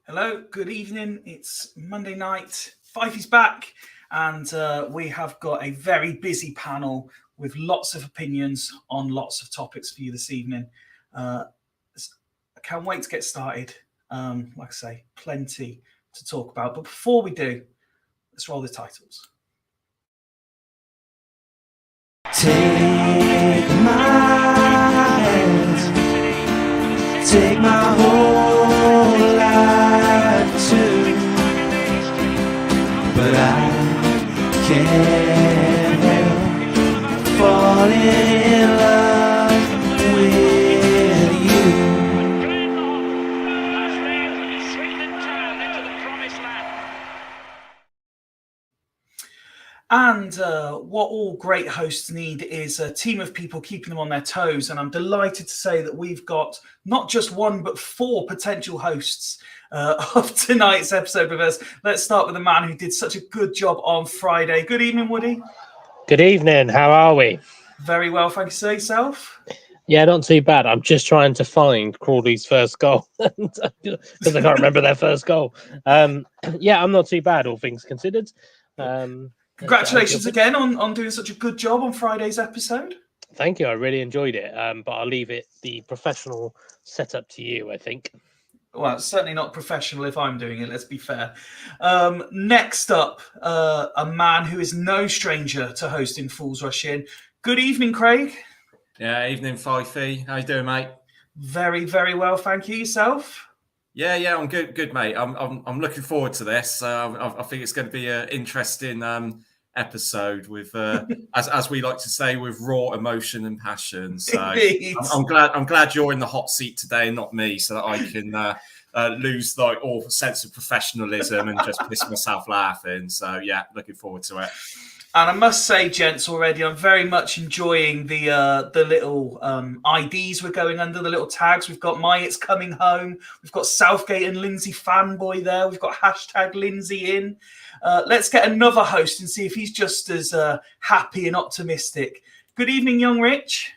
Hello, good evening. It's Monday night. Fifey's back, and we have got a very busy panel with lots of opinions on lots of topics for you this evening. I can't wait to get started. Like I say, plenty to talk about. But before we do, let's roll the titles. Take my hand, take my whole life too, but I can't help falling in love with you. Swindon turned into the promised land. And what all great hosts need is a team of people keeping them on their toes. And I'm delighted to say that we've got not just one, but 4 potential hosts of tonight's episode with us. Let's start with the man who did such a good job on Friday. Good evening, Woody. Good evening. How are we? Very well, thank you, sir. Yourself? Yeah, not too bad. I'm just trying to find Crawley's first goal because I can't remember their first goal. Yeah, I'm not too bad, all things considered. Congratulations again on doing such a good job on Friday's episode. Thank you. I really enjoyed it. But I'll leave the professional setup to you, I think. Well, it's certainly not professional if I'm doing it, let's be fair. Next up, a man who is no stranger to hosting Fools Rush In. Good evening, Craig. Yeah, evening, Fifey. How you doing, mate? Very, very well, thank you. Yourself? Yeah, I'm good, mate. I'm looking forward to this. I think it's going to be an interesting episode with, as we like to say, with raw emotion and passion. So I'm glad you're in the hot seat today and not me, so that I can lose like all sense of professionalism and just piss myself laughing. So yeah, looking forward to it. And I must say, gents, already, I'm very much enjoying the little IDs we're going under, the little tags. We've got My It's Coming Home. We've got Southgate and Lindsay fanboy there. We've got hashtag Lindsay in. Let's get another host and see if he's just as happy and optimistic. Good evening, young Rich.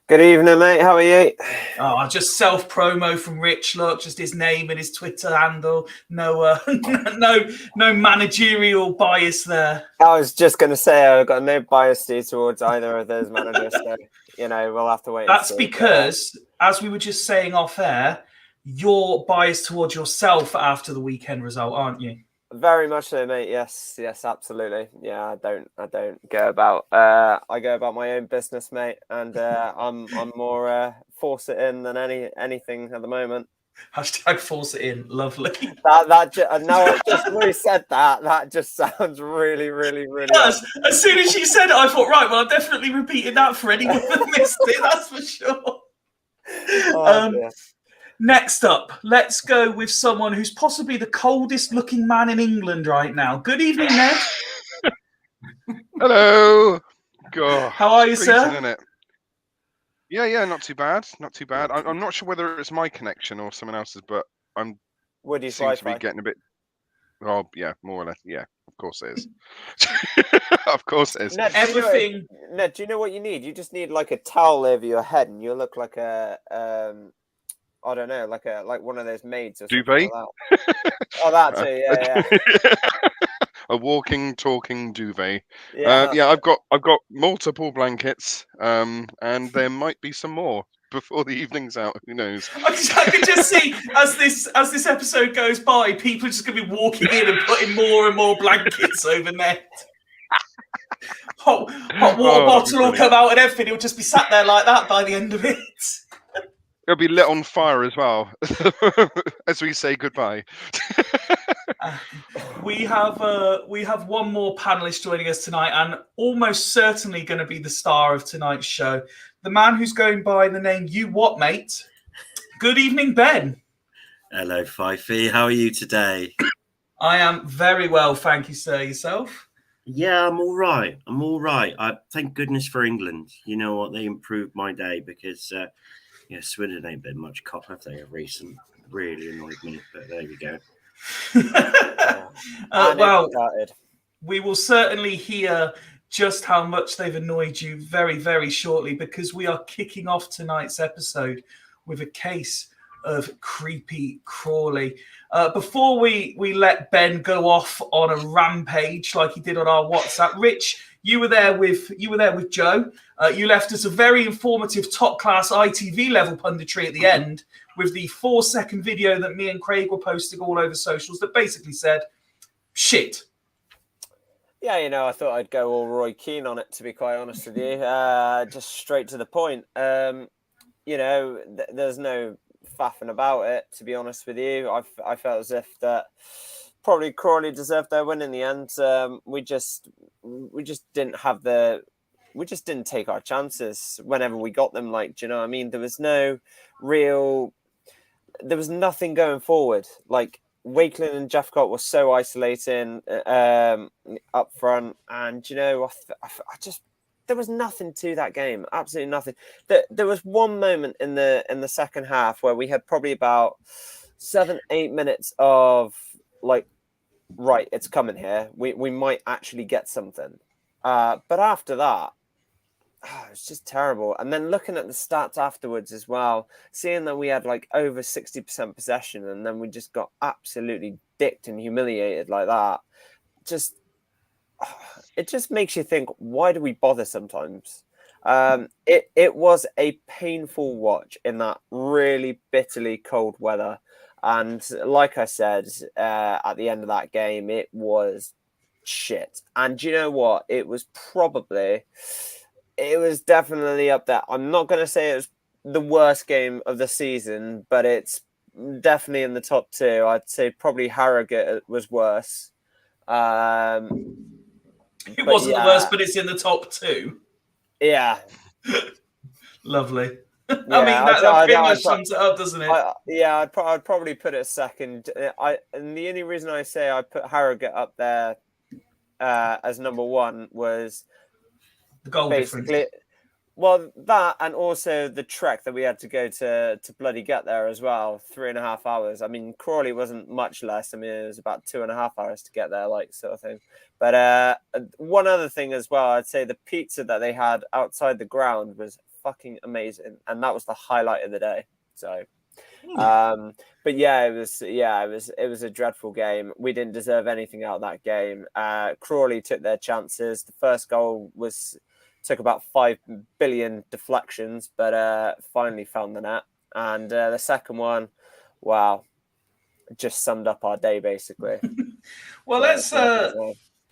Good evening, mate. How are you? Oh, just self-promo from Rich. Look, just his name and his Twitter handle. No, no managerial bias there. I was just going to say I've got no bias towards either of those managers. So, we'll have to wait. That's because, as we were just saying off air, you're biased towards yourself after the weekend result, aren't you? Very much so, mate. Yes, absolutely. Yeah, I don't go about. I go about my own business, mate, and I'm more force it in than anything at the moment. Hashtag force it in. Lovely. Now I just really said that just sounds really, really, really. It does. As soon as she said it, I thought, right, well, I'm definitely repeating that for anyone that missed it. That's for sure. Next up, let's go with someone who's possibly the coldest looking man in England right now. Good evening, Ned. Hello. God, how are you, sir? Isn't it? Yeah, not too bad. Not too bad. I'm not sure whether it's my connection or someone else's, but Woody's seem to be Wi-Fi. getting a bit. Oh, yeah, more or less. Yeah, of course it is. Of course it is. Ned, everything. Ned, do you know what you need? You just need like a towel over your head, and you'll look like a I don't know, like one of those maids or duvet. Like that. Oh, that too. Yeah. A walking, talking duvet. Yeah. I've got multiple blankets, and there might be some more before the evening's out. Who knows? I can just see as this episode goes by, people are just going to be walking in and putting more and more blankets over Ned. Hot water bottle will come out and everything. It'll just be sat there like that by the end of it. It'll be lit on fire as well as we say goodbye. We have one more panelist joining us tonight, and almost certainly going to be the star of tonight's show. The man who's going by the name You What, Mate. Good evening, Ben. Hello, Fifey. How are you today? I am very well, thank you, sir. Yourself? Yeah, I'm all right. I thank goodness for England. You know what? They improved my day because Swindon ain't been much cop, have they, of recent? Really annoyed me, but there we go. We will certainly hear just how much they've annoyed you very, very shortly, because we are kicking off tonight's episode with a case of creepy Crawley. Before we let Ben go off on a rampage like he did on our WhatsApp, Rich, you were there with Joe. You left us a very informative, top-class ITV level punditry at the end with the 4-second video that me and Craig were posting all over socials that basically said, shit. Yeah, I thought I'd go all Roy Keane on it, to be quite honest with you. Just straight to the point. There's no faffing about it, to be honest with you. I felt as if that probably Crawley deserved their win in the end. We just didn't have we just didn't take our chances whenever we got them. Like, do you know what I mean? There was nothing going forward. Like, Wakeland and Jeffcott were so isolating up front, and I just there was nothing to that game, absolutely nothing. There was one moment in the second half where we had probably about 7-8 minutes of like, right, it's coming here. We might actually get something, but after that, it's just terrible. And then looking at the stats afterwards as well, seeing that we had like over 60% possession, and then we just got absolutely dicked and humiliated like that. It just makes you think, why do we bother sometimes? It was a painful watch in that really bitterly cold weather. And like I said, at the end of that game, it was shit. And you know what? It was definitely up there. I'm not going to say it was the worst game of the season, but it's definitely in the top 2. I'd say probably Harrogate was worse. It wasn't the worst, but it's in the top 2. Yeah. Lovely. Yeah, I mean, that pretty much sums it up, doesn't it? I'd probably put it second. And the only reason I say I put Harrogate up there as number 1 was the goal difference. Well, that, and also the trek that we had to go to bloody get there as well, 3.5 hours. I mean, Crawley wasn't much less. I mean, it was about 2.5 hours to get there, like, sort of thing. But one other thing as well, I'd say the pizza that they had outside the ground was fucking amazing, and that was the highlight of the day. So, but yeah, it was a dreadful game. We didn't deserve anything out of that game. Crawley took their chances. The first goal took about 5 billion deflections, but finally found the net. And the second one, wow, just summed up our day basically. Well, let's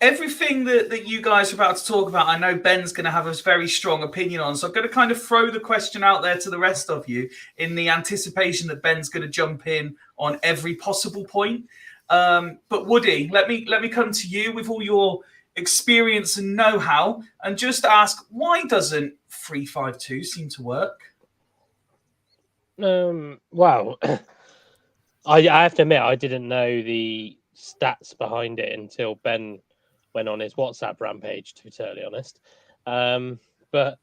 everything that you guys are about to talk about, I know Ben's going to have a very strong opinion on. So I'm going to kind of throw the question out there to the rest of you in the anticipation that Ben's going to jump in on every possible point. But Woody, let me come to you with all your experience and know-how and just ask, why doesn't 3-5-2 seem to work? Well, I have to admit, I didn't know the stats behind it until Ben went on his WhatsApp rampage, to be totally honest. But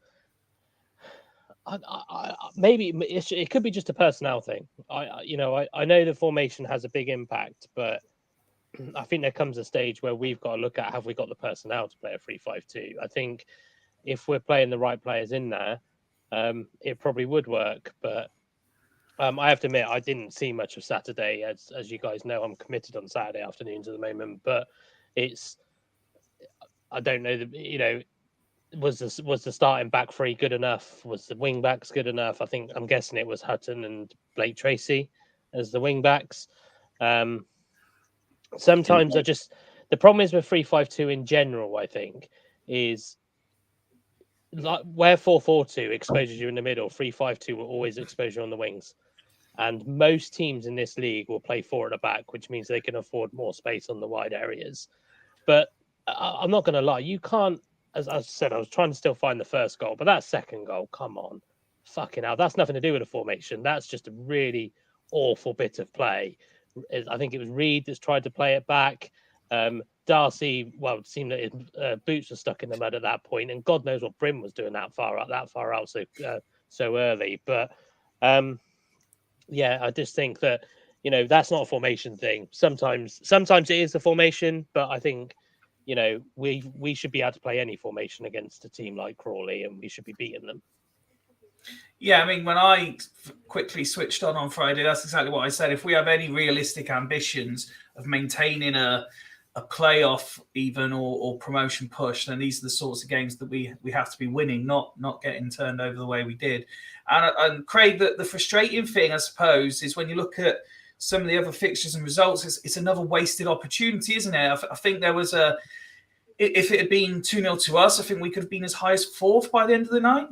maybe it could be just a personnel thing. I know the formation has a big impact, but I think there comes a stage where we've got to look at, have we got the personnel to play a 3-5-2? I think if we're playing the right players in there, it probably would work. But I have to admit, I didn't see much of Saturday. As you guys know, I'm committed on Saturday afternoons at the moment. But I don't know. Was the starting back 3 good enough? Was the wing backs good enough? I'm guessing it was Hutton and Blake Tracy as the wing backs. Sometimes the problem is with 3-5-2 in general, I think, is like where 4-4-2 exposes you in the middle, 3-5-2 will always expose you on the wings. And most teams in this league will play 4 at the back, which means they can afford more space on the wide areas. But I'm not going to lie, you can't, as I said, I was trying to still find the first goal, but that second goal, come on, fucking hell, that's nothing to do with the formation. That's just a really awful bit of play. I think it was Reed that's tried to play it back. Darcy, well, it seemed that his boots were stuck in the mud at that point, and God knows what Brim was doing that far out so early. But yeah, I just think that that's not a formation thing. Sometimes it is a formation, but I think we should be able to play any formation against a team like Crawley, and we should be beating them. Yeah, I mean, when I quickly switched on Friday, that's exactly what I said. If we have any realistic ambitions of maintaining a playoff even or promotion push, then these are the sorts of games that we have to be winning, not getting turned over the way we did. And Craig, the frustrating thing, I suppose, is when you look at some of the other fixtures and results, it's another wasted opportunity, isn't it? I think there was if it had been 2-0 to us, I think we could have been as high as fourth by the end of the night.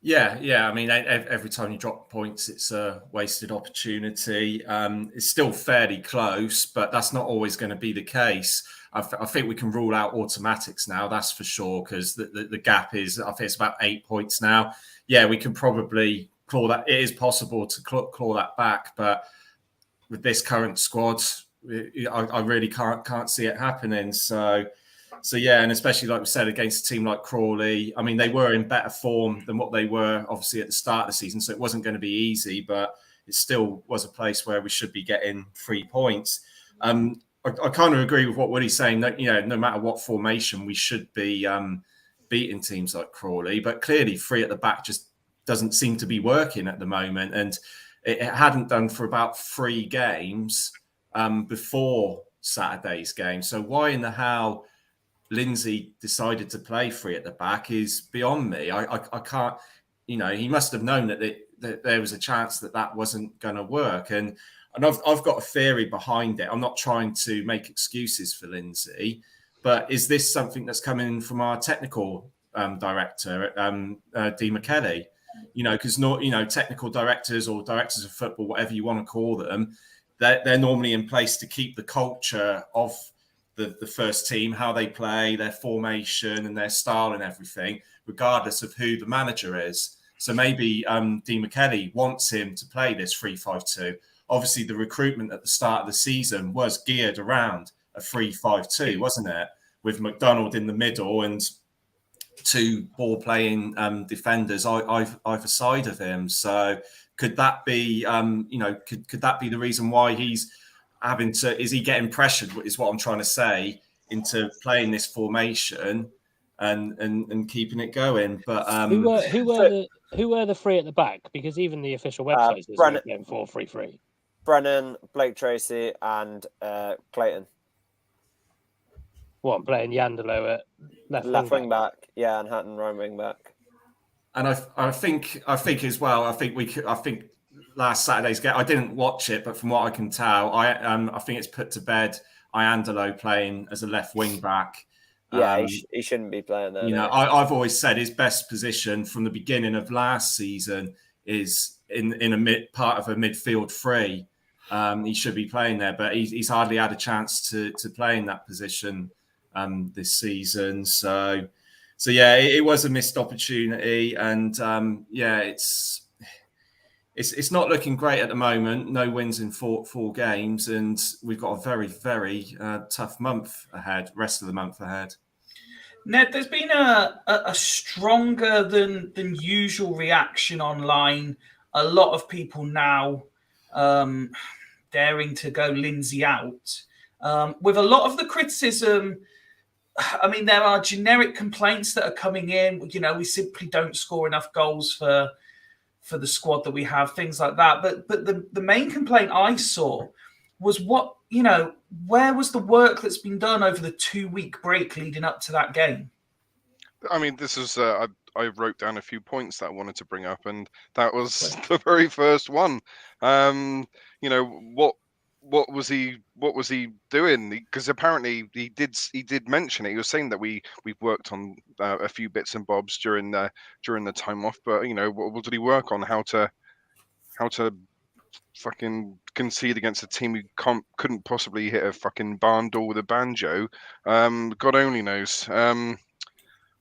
Yeah. I mean, every time you drop points, it's a wasted opportunity. It's still fairly close, but that's not always going to be the case. I think we can rule out automatics now, that's for sure, because the gap is, I think it's about 8 points now. Yeah, we can probably claw that. It is possible to claw that back, but with this current squad, I really can't see it happening. So yeah, and especially like we said, against a team like Crawley, I mean, they were in better form than what they were obviously at the start of the season, so it wasn't going to be easy, but it still was a place where we should be getting 3 points. I kind of agree with what Woody's saying that, no matter what formation, we should be beating teams like Crawley, but clearly 3 at the back just doesn't seem to be working at the moment, and it hadn't done for about 3 games before Saturday's game. So why in the hell Lindsay decided to play 3 at the back is beyond me. I can't, he must have known that there was a chance that wasn't going to work. And I've got a theory behind it. I'm not trying to make excuses for Lindsay, but is this something that's coming from our technical director, Dee McKelly? Because technical directors or directors of football, whatever you want to call them, they're normally in place to keep the culture of the first team, how they play, their formation and their style and everything, regardless of who the manager is. So maybe Dee McKelly wants him to play this 3-5-2. Obviously, the recruitment at the start of the season was geared around a 3-5-2, wasn't it? With McDonald in the middle and 2 ball-playing defenders either side of him. So could that be, could that be the reason why he's is he getting pressured, is what I'm trying to say, into playing this formation and keeping it going? But who were the 3 at the back? Because even the official website is going 4-3-3. Brennan, Blake Tracy, and Clayton. What, playing Yandelo at left wing back? Yeah, and Hatton right wing back. And I think as well. I think last Saturday's game, I didn't watch it, but from what I can tell, I think it's put to bed Iandolo playing as a left wing back. Yeah, he shouldn't be playing there. I've always said his best position from the beginning of last season is in a part of a midfield 3. He should be playing there, but he's hardly had a chance to play in that position this season. So yeah, it was a missed opportunity, and it's not looking great at the moment. No wins in four games, and we've got a very, very tough month ahead. Rest of the month ahead. Ned, there's been a stronger than usual reaction online. A lot of people now daring to go Lindsay out. With a lot of the criticism, I mean, there are generic complaints that are coming in. We simply don't score enough goals for the squad that we have, things like that. But the main complaint I saw was where was the work that's been done over the 2-week break leading up to that game? I mean, this is I wrote down a few points that I wanted to bring up, and that was the very first one. What was he doing? Because apparently he did mention it. He was saying that we've worked on a few bits and bobs during the time off, but what did he work on? How to fucking concede against a team who couldn't possibly hit a fucking barn door with a banjo? God only knows.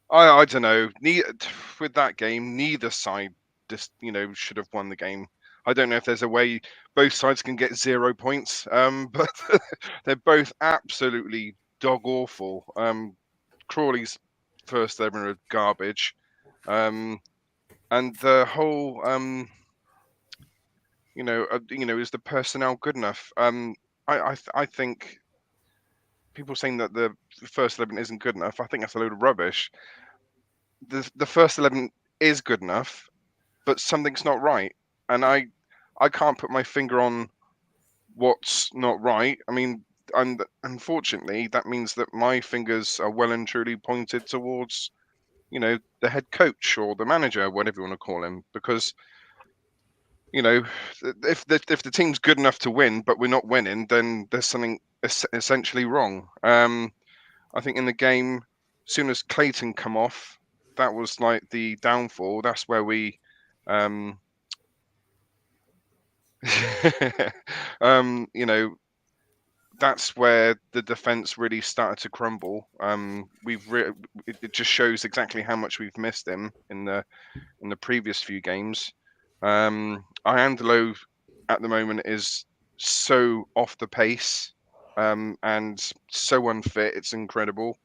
I don't know. With that game, neither side just should have won the game. I don't know if there's a way both sides can get 0 points, but they're both absolutely dog awful. Crawley's first 11 are garbage, and the whole, is the personnel good enough? I think people saying that the first 11 isn't good enough, I think that's a load of rubbish. The first 11 is good enough. but something's not right, and I can't put my finger on what's not right. I mean, and unfortunately, that means that my fingers are well and truly pointed towards, the head coach or the manager, whatever you want to call him, because if the team's good enough to win, but we're not winning, then there's something essentially wrong. I think in the game, as soon as Clayton come off, that was like the downfall. That's where we, that's where the defense really started to crumble. It just shows exactly how much we've missed him in the previous few games. Iandolo at the moment is so off the pace, and so unfit. It's incredible.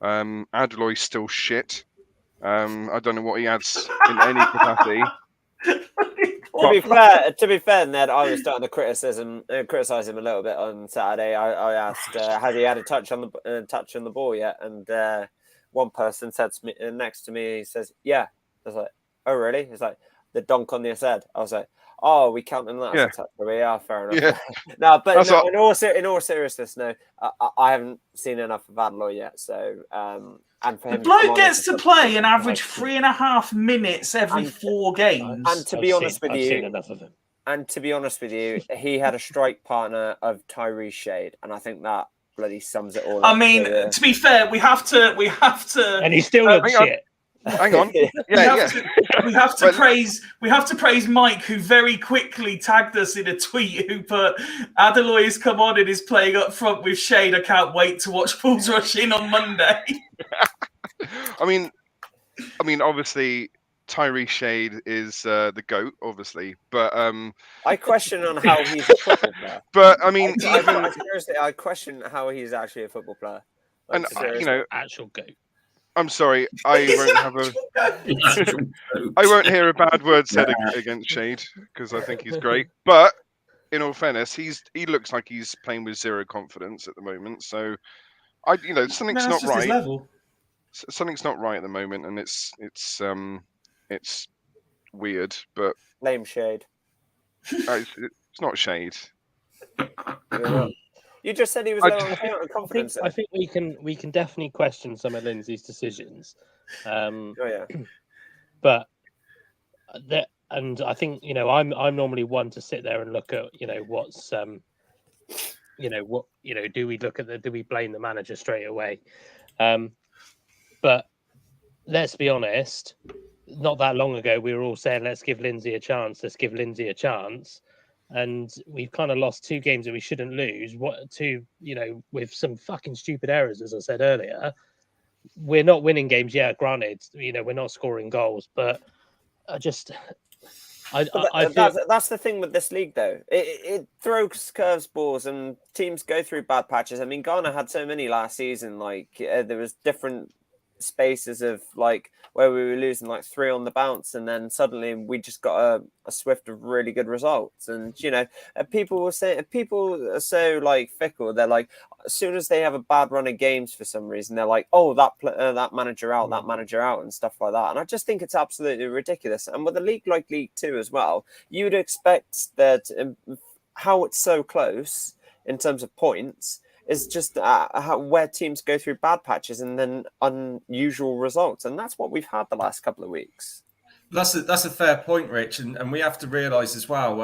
Adeloy's still shit. I don't know what he adds in any capacity. To be fair, Ned, I was starting to criticize him a little bit on Saturday. I asked, has he had a touch on the ball yet? And one person said to me, next to me, he says, "Yeah." I was like, "Oh, really?" He's like, "The donk on the head." I was like, "Oh, we counting that as a touch? We are, fair enough." Yeah. No, but no, in all seriousness, no, I haven't seen enough of Adeloy yet. So, and for The him, bloke gets to play an average 3.5 minutes every 4 games. And to be honest with I've you, seen enough of him. And to be honest with you, he had a strike partner of Tyrese Shade, and I think that bloody sums it all up. I mean, to be fair, we have to, and he still looks shit. Hang on, we have to praise Mike, who very quickly tagged us in a tweet, who put Adeloy has come on and is playing up front with Shade. I can't wait to watch Bulls rush in on Monday. I mean, obviously Tyrese Shade is the GOAT, obviously, but I question on how he's a football player. But I mean, seriously, I question how he's actually a football player. Like, and actual GOAT. I'm sorry, I won't hear a bad word said against Shade because I think he's great. But in all fairness, he looks like he's playing with zero confidence at the moment. So something's not right. Something's not right at the moment, and it's weird. But lame Shade. It's not Shade. You just said he was low on confidence. I think we can definitely question some of Lindsay's decisions. But and I think I'm normally one to sit there and look at what's do we blame the manager straight away? But let's be honest, not that long ago we were all saying let's give Lindsay a chance. And we've kind of lost 2 games that we shouldn't lose. With some fucking stupid errors, as I said earlier. We're not winning games, yeah, granted. We're not scoring goals, but that's the thing with this league, though. It throws curveballs, and teams go through bad patches. I mean, Ghana had so many last season. There was different spaces of where we were losing 3 on the bounce, and then suddenly we just got a swift of really good results. And people will say, people are so fickle. They're like, as soon as they have a bad run of games for some reason, they're like, oh, that manager out, and stuff like that. And I just think it's absolutely ridiculous. And with a league like League 2 as well, you'd expect that how it's so close in terms of points is just where teams go through bad patches and then unusual results. And that's what we've had the last couple of weeks. That's a fair point, Rich. And we have to realise as well,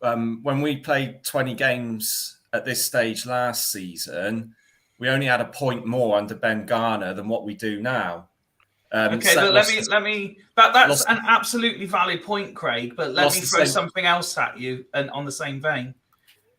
when we played 20 games at this stage last season, we only had a point more under Ben Garner than what we do now. Okay, but let me. That's an absolutely valid point, Craig. But let me throw something else at you, and on the same vein.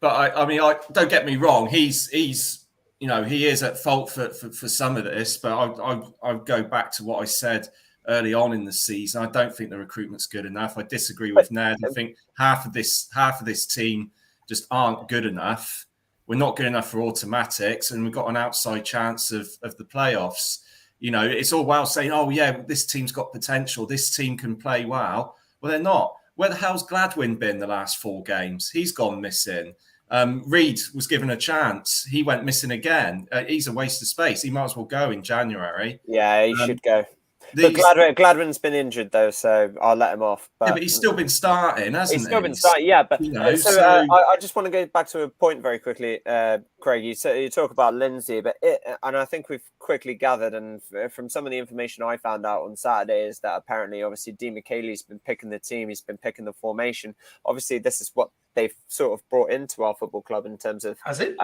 But I don't get me wrong. He is at fault for some of this. But I go back to what I said early on in the season. I don't think the recruitment's good enough. I disagree with Ned. I think half of this team just aren't good enough. We're not good enough for automatics, and we've got an outside chance of the playoffs. It's all well saying, oh yeah, this team's got potential. This team can play well. Well, they're not. Where the hell's Gladwin been the last 4 games? He's gone missing. Reed was given a chance. He went missing again. He's a waste of space. He might as well go in January. Yeah, he should go. But Gladwin's been injured though, so I'll let him off. Yeah, but he's still been starting, hasn't he? He's still been starting, yeah. But I just want to go back to a point very quickly, Craig. You talk about Lindsay, and I think we've quickly gathered, and from some of the information I found out on Saturday, is that apparently, obviously, Dean McKaylee's been picking the team, he's been picking the formation. Obviously, this is what they've sort of brought into our football club in terms of. Has it?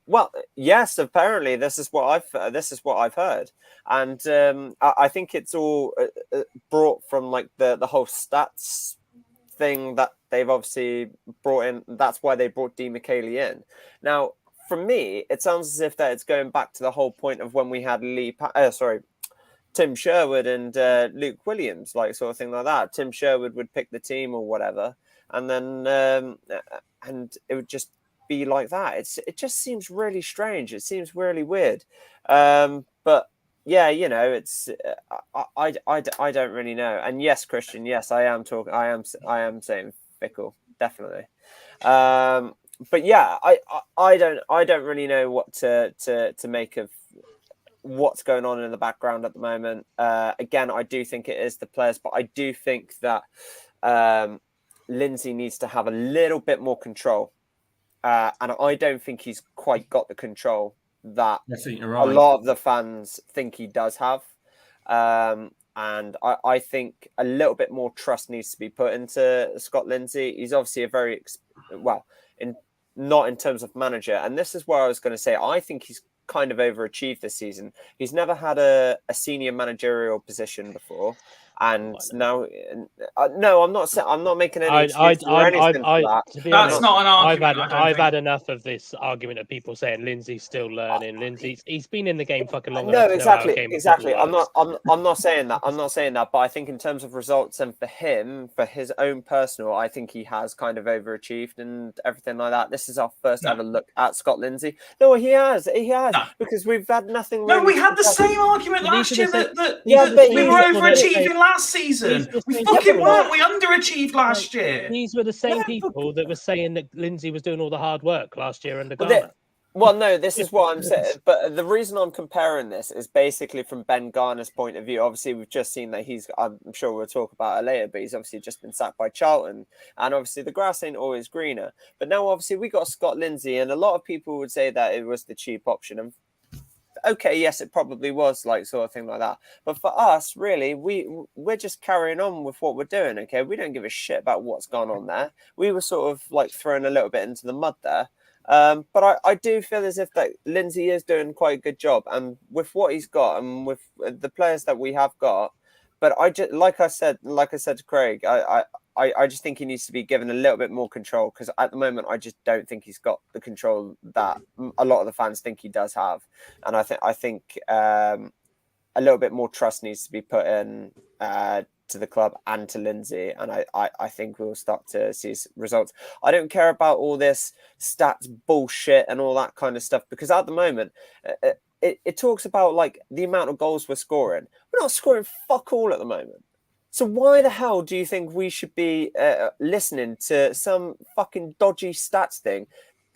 Well, yes. Apparently, this is what I've heard, and I think it's all brought from like the whole stats thing that they've obviously brought in. That's why they brought Dean McKaylee in. Now, for me, it sounds as if that it's going back to the whole point of when we had Tim Sherwood and Luke Williams, like sort of thing like that. Tim Sherwood would pick the team or whatever, and then and it would just be like that. It just seems really strange. It seems really weird. But yeah, you know, it's I don't really know. And yes, Christian, yes, I am saying fickle, definitely. But yeah, I don't really know what to make of what's going on in the background at the moment. Again, I do think it is the players, but I do think that Lindsay needs to have a little bit more control. And I don't think he's quite got the control that I think you're right. A lot of the fans think he does have. And I think a little bit more trust needs to be put into Scott Lindsay. He's obviously a very, not in terms of manager. And this is where I was going to say, I think he's kind of overachieved this season. He's never had a senior managerial position before. And now, no, I'm not making any excuses or anything for that. That's not an argument. I've had enough of this argument of people saying Lindsay's still learning. He's been in the game fucking long enough. No, exactly. I'm not saying that. I'm not saying that. But I think in terms of results and for him, for his own personal, I think he has kind of overachieved and everything like that. This is our first ever look at Scott Lindsay. No, he has, because we've had nothing. No, we had the same argument last year that we were overachieving last season. We fucking weren't. We underachieved last year. These were the same people that were saying that Lindsay was doing all the hard work last year under Garner. Well, no, this is what I'm saying. But the reason I'm comparing this is basically from Ben Garner's point of view. Obviously, we've just seen that I'm sure we'll talk about it later, but he's obviously just been sacked by Charlton. And obviously, the grass ain't always greener. But now, obviously, we got Scott Lindsay, and a lot of people would say that it was the cheap option. And okay, yes, it probably was, like, sort of thing like that. But for us, really, we're just carrying on with what we're doing, okay? We don't give a shit about what's gone on there. We were sort of, like, thrown a little bit into the mud there. But I do feel as if that Lindsay is doing quite a good job. And with what he's got and with the players that we have got, but I just, like I said to Craig, I just think he needs to be given a little bit more control, because at the moment I just don't think he's got the control that a lot of the fans think he does have, and I think a little bit more trust needs to be put in to the club and to Lindsay, and I think we'll start to see results. I don't care about all this stats bullshit and all that kind of stuff, because at the moment it talks about like the amount of goals we're scoring. We're not scoring fuck all at the moment. So why the hell do you think we should be listening to some fucking dodgy stats thing?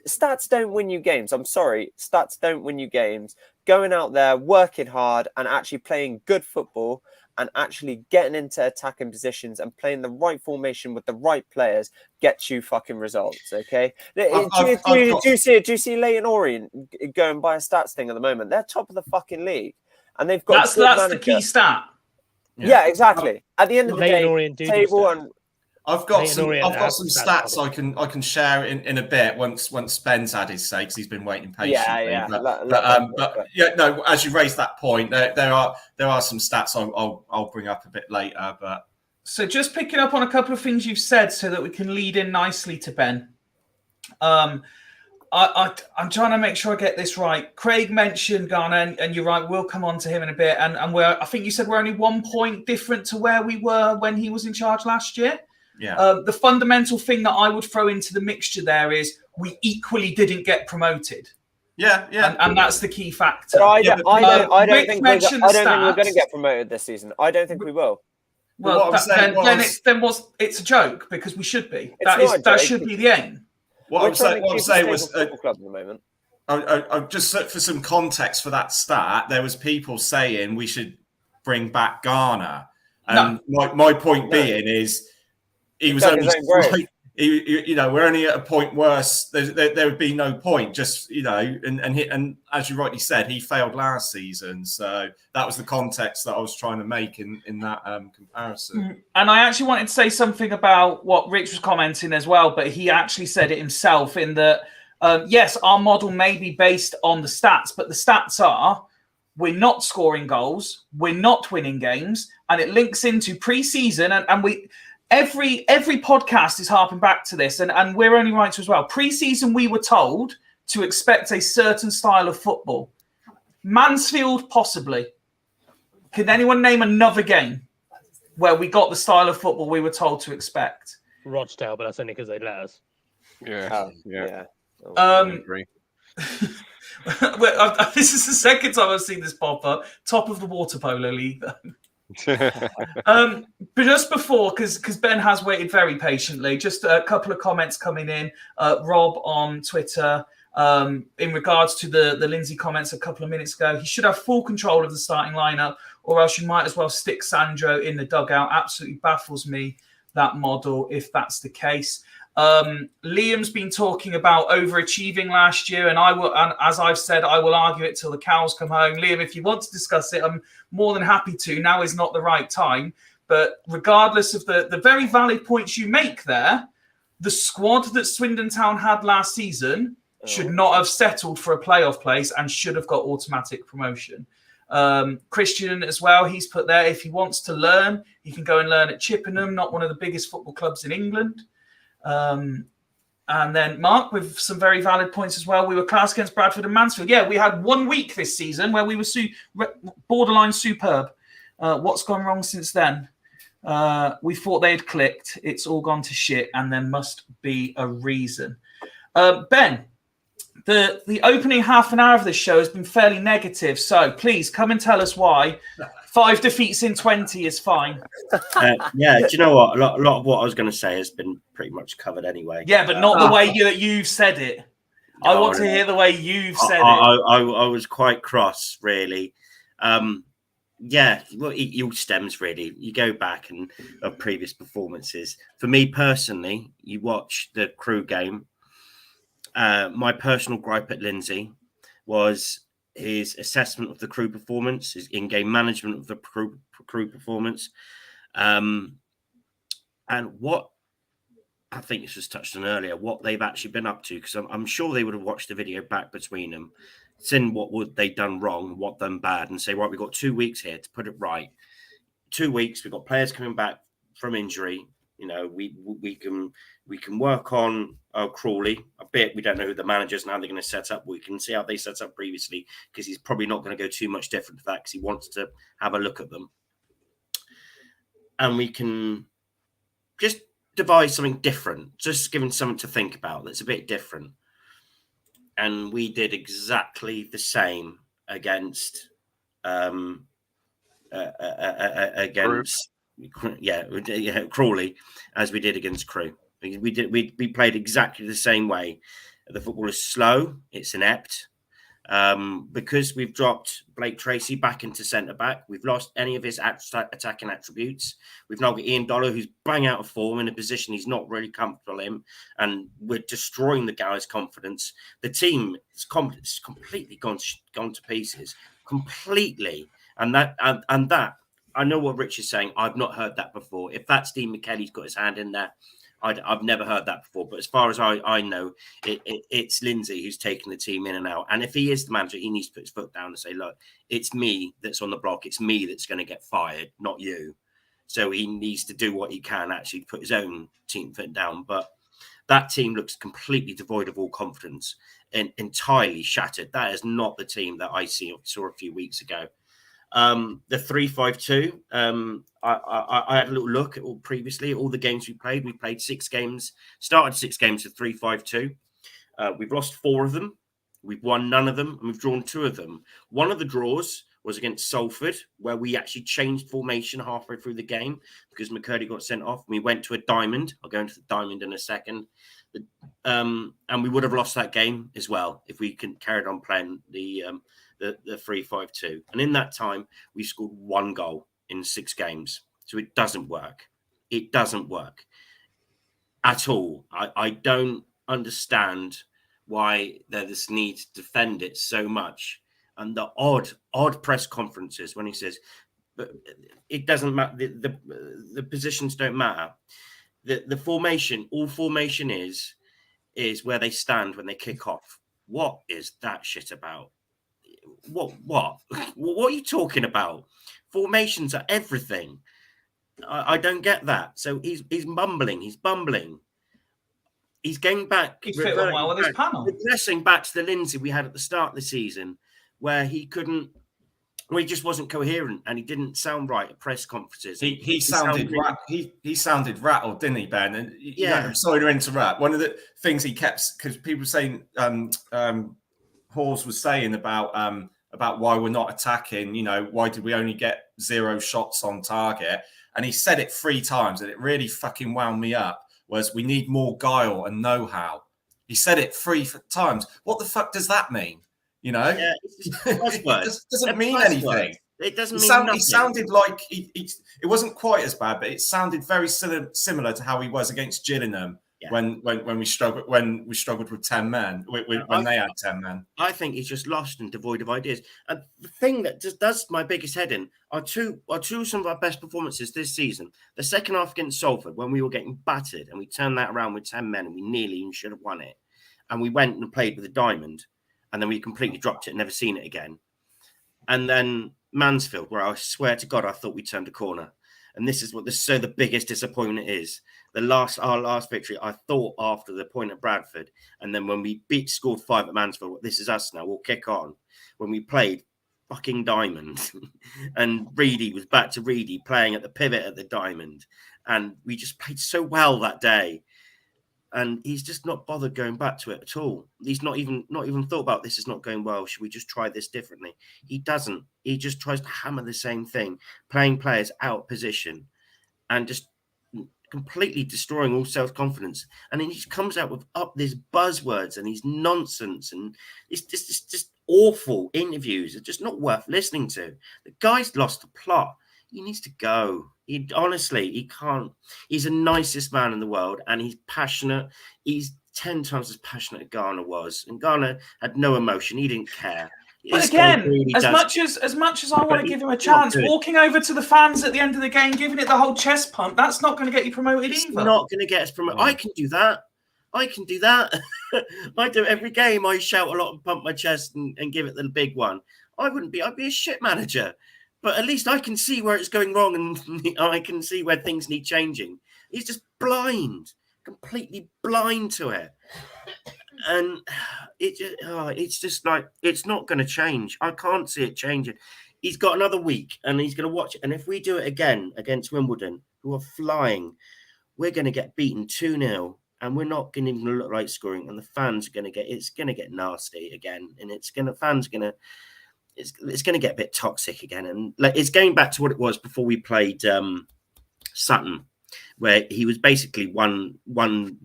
Stats don't win you games. I'm sorry. Stats don't win you games. Going out there, working hard and actually playing good football and actually getting into attacking positions and playing the right formation with the right players gets you fucking results, okay? Do you see Leighton Orient going by a stats thing at the moment? They're top of the fucking league. And they've got that's the key stat. Yeah, exactly. At the end of the Leighton day, table and I've got some stats I can share in a bit once Ben's had his say, because he's been waiting patiently. Yeah. As you raise that point, there are some stats I'll bring up a bit later. But so just picking up on a couple of things you've said, so that we can lead in nicely to Ben. I'm trying to make sure I get this right. Craig mentioned Garner, and you're right. We'll come on to him in a bit. And I think you said we're only 1 point different to where we were when he was in charge last year. Yeah. The fundamental thing that I would throw into the mixture there is we equally didn't get promoted. Yeah. And that's the key factor. But I don't think we're going to get promoted this season. I don't think we will. Well, it's a joke, because we should be. That should be the aim. What I'm saying was, club at the moment. I just for some context for that stat, there was people saying we should bring back Garner. And my point being is he was dug only his own grave. we're only at a point worse. There would be no point. Just and as you rightly said, he failed last season, so that was the context that I was trying to make in that comparison. And I actually wanted to say something about what Rich was commenting as well, but he actually said it himself in that yes, our model may be based on the stats, but the stats are we're not scoring goals, we're not winning games, and it links into pre-season and we. Every podcast is harping back to this, and we're only right to as well. Pre-season, we were told to expect a certain style of football. Mansfield, possibly. Can anyone name another game where we got the style of football we were told to expect? Rochdale, but that's only because they let us. Yeah. Agree. This is the second time I've seen this pop up. Top of the water polo league. But just before, because Ben has waited very patiently, just a couple of comments coming in. Rob on Twitter, in regards to the Lindsay comments a couple of minutes ago, he should have full control of the starting lineup, or else you might as well stick Sandro in the dugout. Absolutely baffles me, that model, if that's the case. Liam's been talking about overachieving last year, and as I've said, I will argue it till the cows come home. Liam, if you want to discuss it, I'm more than happy to. Now is not the right time. But regardless of the very valid points you make there, the squad that Swindon Town had last season should not have settled for a playoff place and should have got automatic promotion. Christian as well, he's put there, if he wants to learn, he can go and learn at Chippenham, not one of the biggest football clubs in England. And then Mark with some very valid points as well. We were class against Bradford and Mansfield. Yeah, we had 1 week this season where we were borderline superb. What's gone wrong since then? We thought they had clicked. It's all gone to shit, and there must be a reason. Ben, the opening half an hour of this show has been fairly negative, so please come and tell us why 5 defeats in 20 is fine. Yeah, do you know what? A lot of what I was going to say has been pretty much covered anyway. Yeah, but not the way you've said it. I want to hear the way you've said it. I was quite cross, really. Yeah, well, it all stems really. You go back and of previous performances. For me personally, you watch the Crew game. My personal gripe at Lindsay was his assessment of the Crew performance, his in-game management of the Crew performance, and what I think this was touched on earlier, what they've actually been up to, because I'm sure they would have watched the video back between them, seen what would they done wrong, what done bad, and say, right, we've got 2 weeks here to put it right. 2 weeks, we've got players coming back from injury. You know, we can work on Crawley a bit. We don't know who the managers and how they're going to set up. We can see how they set up previously, because he's probably not going to go too much different to that, because he wants to have a look at them. And we can just devise something different, just giving something to think about that's a bit different. And we did exactly the same against Crawley as we did against Crew. We played exactly the same way. The football is slow, it's inept. Because we've dropped Blake Tracy back into centre back, we've lost any of his attacking attributes. We've now got Ian Dollar, who's bang out of form in a position he's not really comfortable in, and we're destroying the guy's confidence. The team is completely gone to pieces, completely. And that I know what Rich is saying. I've not heard that before. If that's Dean McKelly's got his hand in there, I've never heard that before. But as far as I know, it's Lindsay who's taking the team in and out. And if he is the manager, he needs to put his foot down and say, look, it's me that's on the block. It's me that's going to get fired, not you. So he needs to do what he can, actually put his own team foot down. But that team looks completely devoid of all confidence and entirely shattered. That is not the team that I saw a few weeks ago. The 3-5-2, I had a little look at all the games we played. We played 6 games, started 6 games of 3-5-2. We've lost 4 of them. We've won none of them, and we've drawn 2 of them. One of the draws was against Salford, where we actually changed formation halfway through the game because McCurdy got sent off. We went to a diamond. I'll go into the diamond in a second. And we would have lost that game as well if we carried on playing the the 3-5-2. And in that time, we scored 1 goal in 6 games. So it doesn't work. It doesn't work at all. I don't understand why there's this need to defend it so much. And the odd press conferences when he says, but it doesn't matter. The positions don't matter. The formation, all formation is where they stand when they kick off. What is that shit about? What are you talking about? Formations are everything. I don't get that. So he's mumbling. He's bumbling. He's going back. He fit on well with his panel. Regressing back to the Lindsay we had at the start of the season, where he just wasn't coherent and he didn't sound right at press conferences. He sounded rattled, didn't he, Ben? And I'm sorry to interrupt. One of the things he kept, because people were saying, Hawes was saying about why we're not attacking. Why did we only get 0 shots on target? And he said it 3 times, and it really fucking wound me up. Was we need more guile and know-how. He said it 3 times. What the fuck does that mean? Yeah, it doesn't mean anything. It doesn't mean nothing. He sounded like it wasn't quite as bad, but it sounded very similar to how he was against Gillingham when we struggled with 10 men when they had 10 men. I think he's just lost and devoid of ideas. And the thing that just does my biggest head in are two some of our best performances this season. The second half against Salford, when we were getting battered and we turned that around with 10 men and we nearly should have won it. And we went and played with a diamond. And then we completely dropped it and never seen it again. And then Mansfield, where I swear to God, I thought we turned a corner. And this is the biggest disappointment is. Our last victory, I thought after the point at Bradford. And then when we scored 5 at Mansfield, this is us now, we'll kick on. When we played fucking Diamond and Reedy was back to Reedy playing at the pivot at the Diamond. And we just played so well that day. And he's just not bothered going back to it at all. He's not even thought about this is not going well. Should we just try this differently? He doesn't. He just tries to hammer the same thing, playing players out of position and just completely destroying all self-confidence. And then he comes out with these buzzwords and these nonsense. And it's just awful interviews. It's just not worth listening to. The guy's lost the plot. He needs to go. He can't. He's the nicest man in the world and he's passionate. He's 10 times as passionate as Garner was. And Garner had no emotion. He didn't care. But again, really as much as I want to give him a chance, walking over to the fans at the end of the game, giving it the whole chest pump, that's not going to get you promoted either. It's not going to get us promoted. I can do that. I do it every game. I shout a lot and pump my chest and give it the big one. I'd be a shit manager. But at least I can see where it's going wrong and I can see where things need changing. He's just blind, completely blind to it. And it's just like, it's not going to change. I can't see it changing. He's got another week and he's going to watch it. And if we do it again against Wimbledon, who are flying, we're going to get beaten 2-0 and we're not going to even look like scoring. And the fans are going to get nasty again. And it's going to get a bit toxic again. And it's going back to what it was before we played Sutton, where he was basically one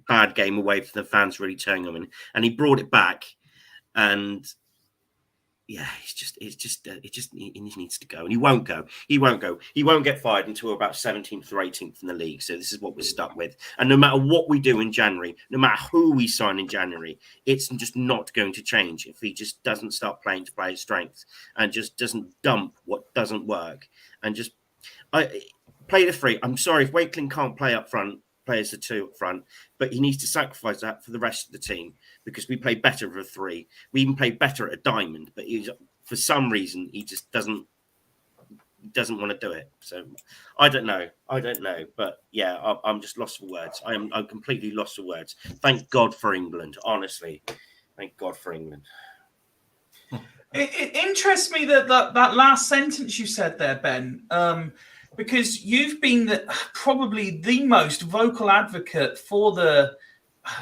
bad game away from the fans really turning on him. And he brought it back. And yeah, he just needs to go. And he won't go. He won't get fired until about 17th or 18th in the league. So this is what we're stuck with. And no matter what we do in January, no matter who we sign in January, it's just not going to change if he just doesn't start playing to play his strengths and just doesn't dump what doesn't work and just play the 3. I'm sorry if Wakeling can't play up front, play as the 2 up front, but he needs to sacrifice that for the rest of the team because we play better with a 3. We even play better at a diamond, but for some reason he just doesn't want to do it. So I don't know, but yeah, I'm just lost for words. I'm completely lost for words. Thank God for England, honestly. Thank God for England. It interests me that last sentence you said there, Ben, because you've been probably the most vocal advocate for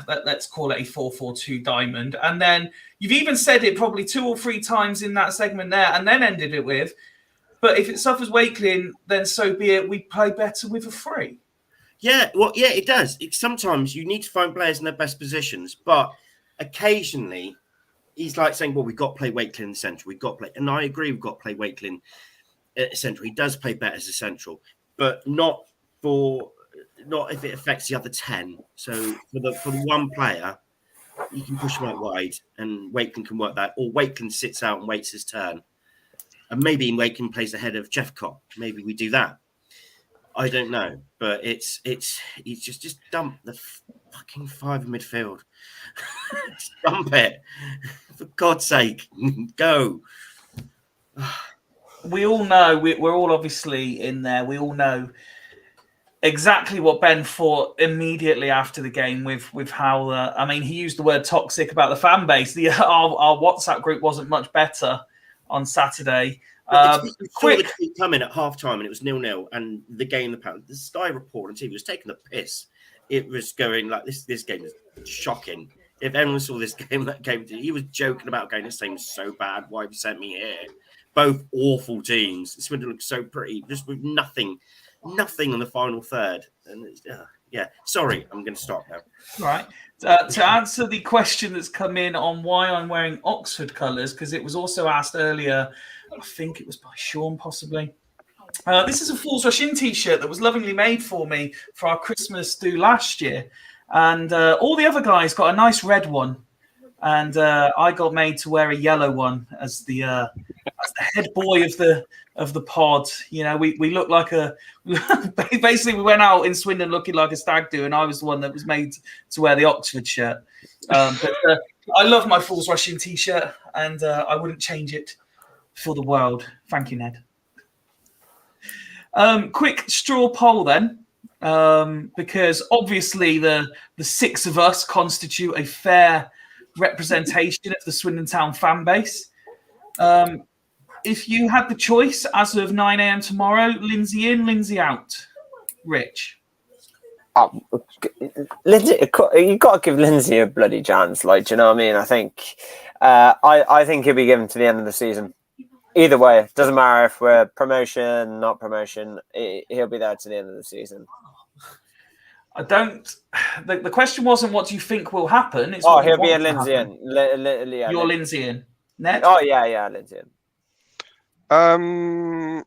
let's call it a 4-4-2 diamond. And then you've even said it probably 2 or 3 times in that segment there and then ended it with, but if it suffers Wakeling, then so be it. We play better with a 3. Yeah, well, yeah, it does. Sometimes you need to find players in their best positions, but occasionally he's like saying, well, we've got to play Wakeling in the central. We've got to play. And I agree, we've got to play Wakeling central. He does play better as a central, but not if it affects the other 10. So for the one player, you can push him out wide and Wakeling can work that, or Wakeling sits out and waits his turn. And maybe Wakeling plays ahead of Jeffcott. Maybe we do that. I don't know, but it's just dump the fucking 5 in midfield. Just dump it, for God's sake, go. We all know we're all obviously in there. We all know exactly what Ben thought immediately after the game with how I mean, he used the word toxic about the fan base. Our WhatsApp group wasn't much better on Saturday. The tweet coming at half time and it was 0-0, and the game, the Sky report on TV was taking the piss. It was going like this game is shocking. If anyone saw this game, he was joking about going, this team's so bad, why have you sent me here? Both awful teams. Swindon looks so pretty, just with nothing on the final third. And sorry, I'm going to stop now. Right. To answer the question that's come in on why I'm wearing Oxford colours, because it was also asked earlier, I think it was by Sean possibly. This is a Fools Rush In t-shirt that was lovingly made for me for our Christmas do last year. And all the other guys got a nice red one. And I got made to wear a yellow one as the head boy of the pod. You know, we look like basically we went out in Swindon looking like a stag do, and I was the one that was made to wear the Oxford shirt. But I love my Fools Rush In t-shirt, and I wouldn't change it for the world. Thank you, Ned. Quick straw poll then, because obviously the 6 of us constitute a fair representation of the Swindon Town fan base. If you had the choice as of 9 a.m. tomorrow, Lindsay in, Lindsay out. Rich. Lindsay, you got to give Lindsay a bloody chance. Like, do you know what I mean? I think, I think he'll be given to the end of the season. Either way, doesn't matter if we're promotion, not promotion. He'll be there to the end of the season. I don't. The question wasn't what do you think will happen. It's he'll be a Lindsay in. You're Lindsay in. Ned? Oh yeah, Lindsay in.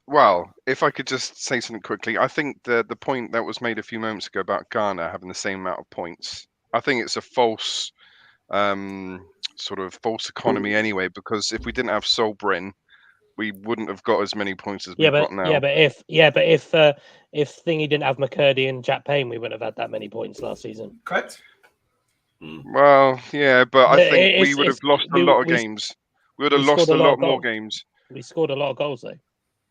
Well, if I could just say something quickly, I think the point that was made a few moments ago about Ghana having the same amount of points, I think it's a false sort of false economy anyway, because if we didn't have Sol Bryn, we wouldn't have got as many points as we've got now. But if Thingy didn't have McCurdy and Jack Payne, we wouldn't have had that many points last season. Correct. Well, yeah, but I think we would have lost a lot of games. We would have lost a lot more games. We scored a lot of goals though.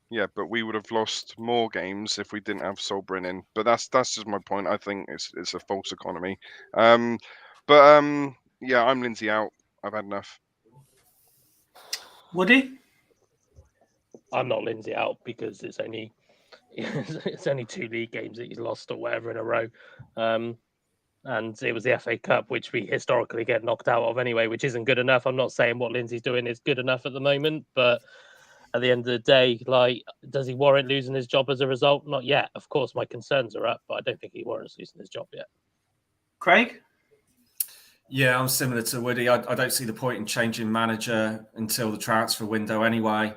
Yeah, but we would have lost more games if we didn't have Sol Bryn in. But that's just my point. I think it's a false economy. Yeah, I'm Lindsay out. I've had enough. Woody? I'm not Lindsay out because it's only 2 league games that he's lost or whatever in a row. And it was the FA Cup, which we historically get knocked out of anyway, which isn't good enough. I'm not saying what Lindsay's doing is good enough at the moment, but at the end of the day, like, does he warrant losing his job as a result? Not yet. Of course, my concerns are up, but I don't think he warrants losing his job yet. Craig? Yeah, I'm similar to Woody. I don't see the point in changing manager until the transfer window anyway.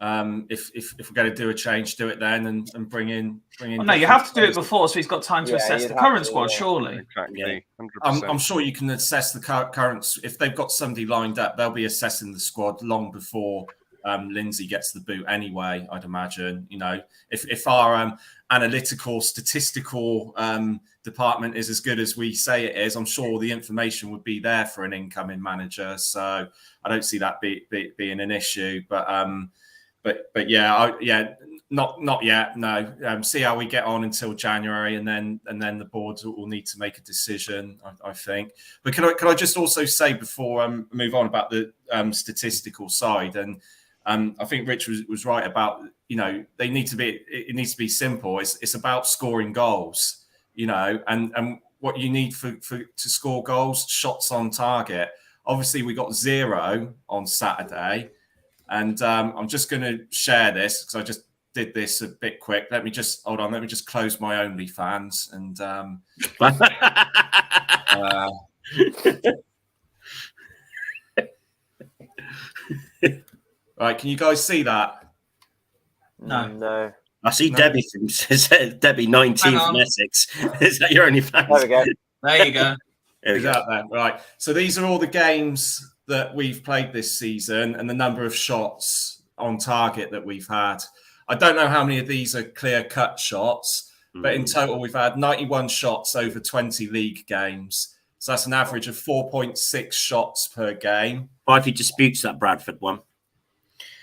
If we're going to do a change, do it then and bring in. Well, no, you have to do it before, so he's got time to assess the current squad. Surely, exactly. 100%. I'm sure you can assess the current. If they've got somebody lined up, they'll be assessing the squad long before Lindsay gets the boot. Anyway, I'd imagine. You know, if our analytical, statistical department is as good as we say it is, I'm sure the information would be there for an incoming manager. So I don't see that being an issue. But yeah, not yet. No, see how we get on until January, and then the boards will need to make a decision. I think. But can I just also say before I move on about the statistical side, and I think Rich was right about, you know, it needs to be simple. It's about scoring goals, you know, and what you need to score goals, shots on target. Obviously, we got 0 on Saturday. And I'm just going to share this because I just did this a bit quick. Let me just close my OnlyFans and Right, can you guys see that? No. I see No. Debbie from Debbie 19 Hang from on. Essex. Is that your only fans? There we go. There you go. There we Is go. that there? Right. So these are all the games that we've played this season and the number of shots on target that we've had. I don't know how many of these are clear-cut shots, but in total we've had 91 shots over 20 league games. So that's an average of 4.6 shots per game. Fifey disputes that Bradford one.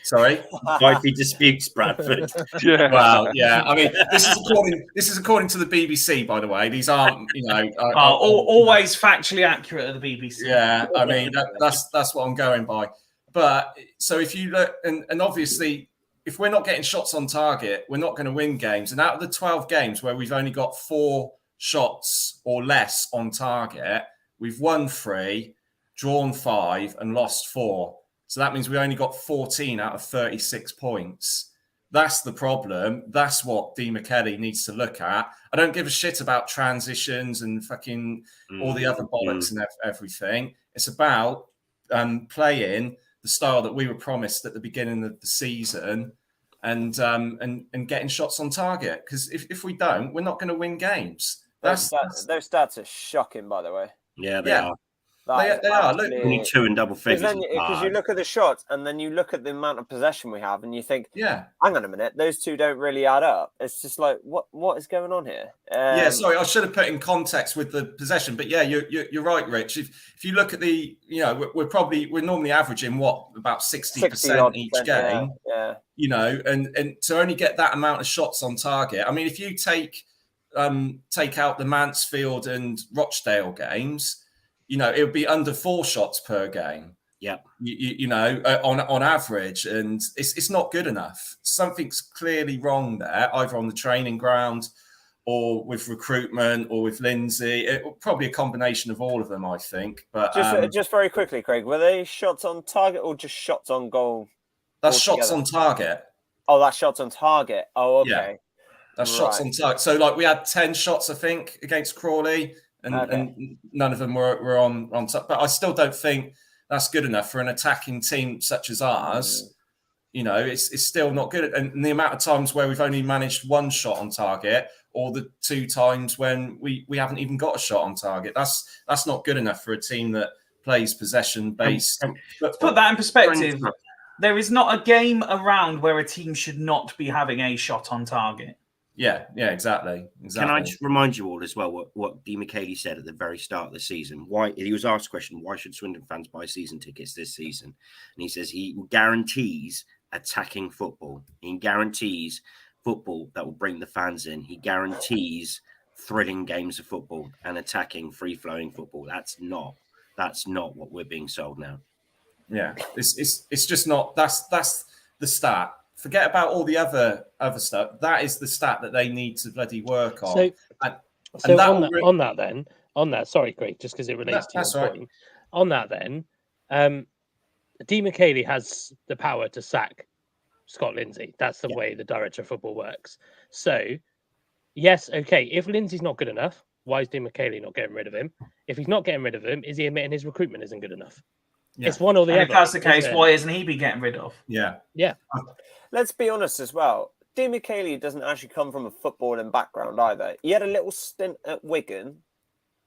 Sorry. Fifey disputes Bradford. Yeah. Well, yeah. I mean, this is according to the BBC, by the way. These aren't, Always factually accurate at the BBC. Yeah, I mean that's what I'm going by. But so if you look, and obviously, if we're not getting shots on target, we're not going to win games. And out of the 12 games where we've only got 4 shots or less on target, we've won 3, drawn 5, and lost 4. So that means we only got 14 out of 36 points. That's the problem. That's what Dean McKelly needs to look at. I don't give a shit about transitions and fucking all the other bollocks and everything. It's about playing the style that we were promised at the beginning of the season and getting shots on target. Because if we don't, we're not going to win games. Those stats are shocking, by the way. Yeah, they are. They are. Look, Only 2 in double figures. Because you look at the shots and then you look at the amount of possession we have and you think, yeah, hang on a minute, those two don't really add up. It's just like, what is going on here? Yeah, sorry, I should have put in context with the possession, but yeah, you're right, Rich. If you look at the, we're normally averaging about 60% each game. Yeah. And to only get that amount of shots on target. I mean, if you take out the Mansfield and Rochdale games, it would be under 4 shots per game. Yeah, on average, and it's not good enough. Something's clearly wrong there, either on the training ground, or with recruitment, or with Lindsay. Probably a combination of all of them, I think. But just very quickly, Craig, were they shots on target or just shots on goal? That's shots on target. Oh, that's shots on target. Oh, okay. Yeah. That's shots on target. So, we had 10 shots, I think, against Crawley. And none of them were on top. But I still don't think that's good enough for an attacking team such as ours. It's still not good. And the amount of times where we've only managed 1 shot on target, or the 2 times when we haven't even got a shot on target, that's not good enough for a team that plays possession-based. To put that in perspective, there is not a game around where a team should not be having a shot on target. Yeah, exactly. Can I just remind you all as well what Dean McKelly said at the very start of the season? Why he was asked a question, why should Swindon fans buy season tickets this season? And he says he guarantees attacking football. He guarantees football that will bring the fans in. He guarantees thrilling games of football and attacking, free-flowing football. That's not what we're being sold now. Yeah, it's just not. That's the stat. Forget about all the other stuff. That is the stat that they need to bloody work on. Sorry, Craig, just because it relates to your point. Right. On that then, Dean McKelly has the power to sack Scott Lindsay. That's the way the director of football works. So, yes, okay, if Lindsay's not good enough, why is Dean McKelly not getting rid of him? If he's not getting rid of him, is he admitting his recruitment isn't good enough? Yeah. It's one or the other. If that's the case, why isn't he be getting rid of? Yeah. Let's be honest as well. Dean McKelly doesn't actually come from a footballing background either. He had a little stint at Wigan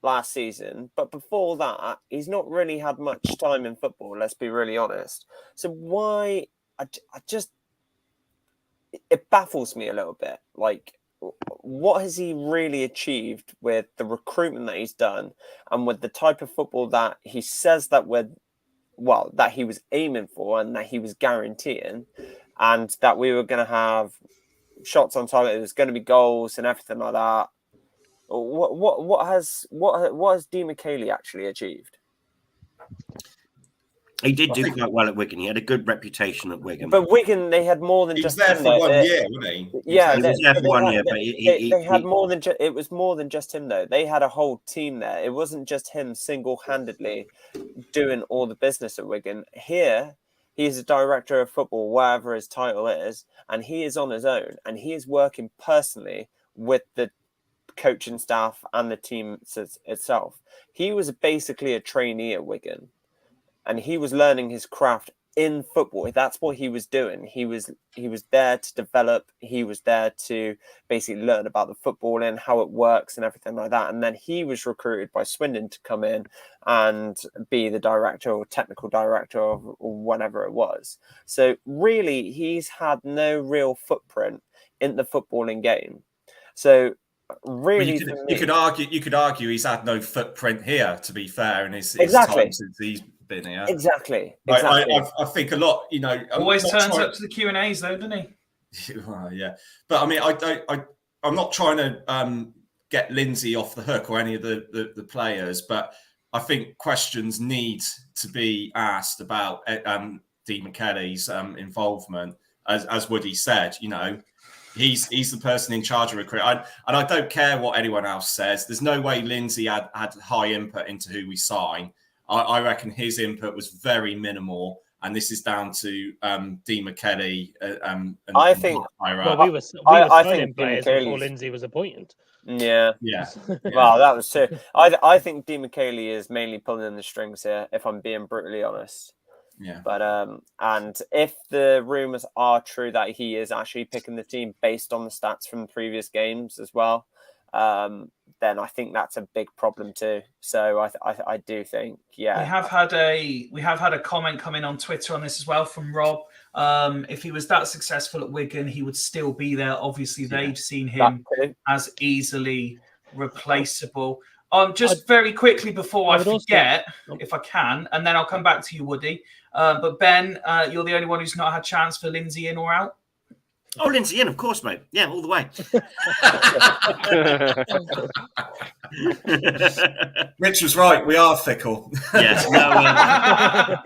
last season, but before that, he's not really had much time in football, let's be really honest. So why... it baffles me a little bit. Like, what has he really achieved with the recruitment that he's done and with the type of football that he says that that he was aiming for and that he was guaranteeing, and that we were going to have shots on target, there's going to be goals and everything like that. What has Dean McKelly actually achieved? He did do quite well at Wigan. He had a good reputation at Wigan. But Wigan, they had more than he just was there for 1 year, wasn't he? Yeah, he was there for 1 year, but they had more than it was more than just him though. They had a whole team there. It wasn't just him single-handedly doing all the business at Wigan. Here, he is a director of football, whatever his title is, and he is on his own, and he is working personally with the coaching staff and the team itself. He was basically a trainee at Wigan. And he was learning his craft in football, that's what he was doing. He was there to develop. He was there to basically learn about the football and how it works and everything like that. And then he was recruited by Swindon to come in and be the director or technical director or whatever it was. So really, he's had no real footprint in the footballing game. So really, you could argue he's had no footprint here. To be fair, in his Exactly. time since he's been here. Exactly. I think a lot. You know, Always turns up to the Q&As though, doesn't he? Well, yeah, but I mean, I'm not trying to get Lindsay off the hook or any of the players, but I think questions need to be asked about Dean McKelly's involvement. As Woody said, you know, he's the person in charge of recruitment, and I don't care what anyone else says. There's no way Lindsay had high input into who we sign. I reckon his input was very minimal, and this is down to Dean McKelly. I think. Well, we were signing players before McKelly's- Lindsay was appointed. Yeah. Yeah. Well, that was true. I think Dean McKelly is mainly pulling in the strings here, if I'm being brutally honest. Yeah. But and if the rumours are true that he is actually picking the team based on the stats from the previous games as well, then I think that's a big problem too. So I do think, yeah. We have had a comment come in on Twitter on this as well from Rob. If he was that successful at Wigan, he would still be there. Obviously, they've seen him as easily replaceable. Just very quickly before I forget, if I can, and then I'll come back to you, Woody. But Ben, you're the only one who's not had chance for Lindsay in or out. Oh, Lindsay in, of course, mate. Yeah, all the way. Rich was right. We are fickle. Yes, I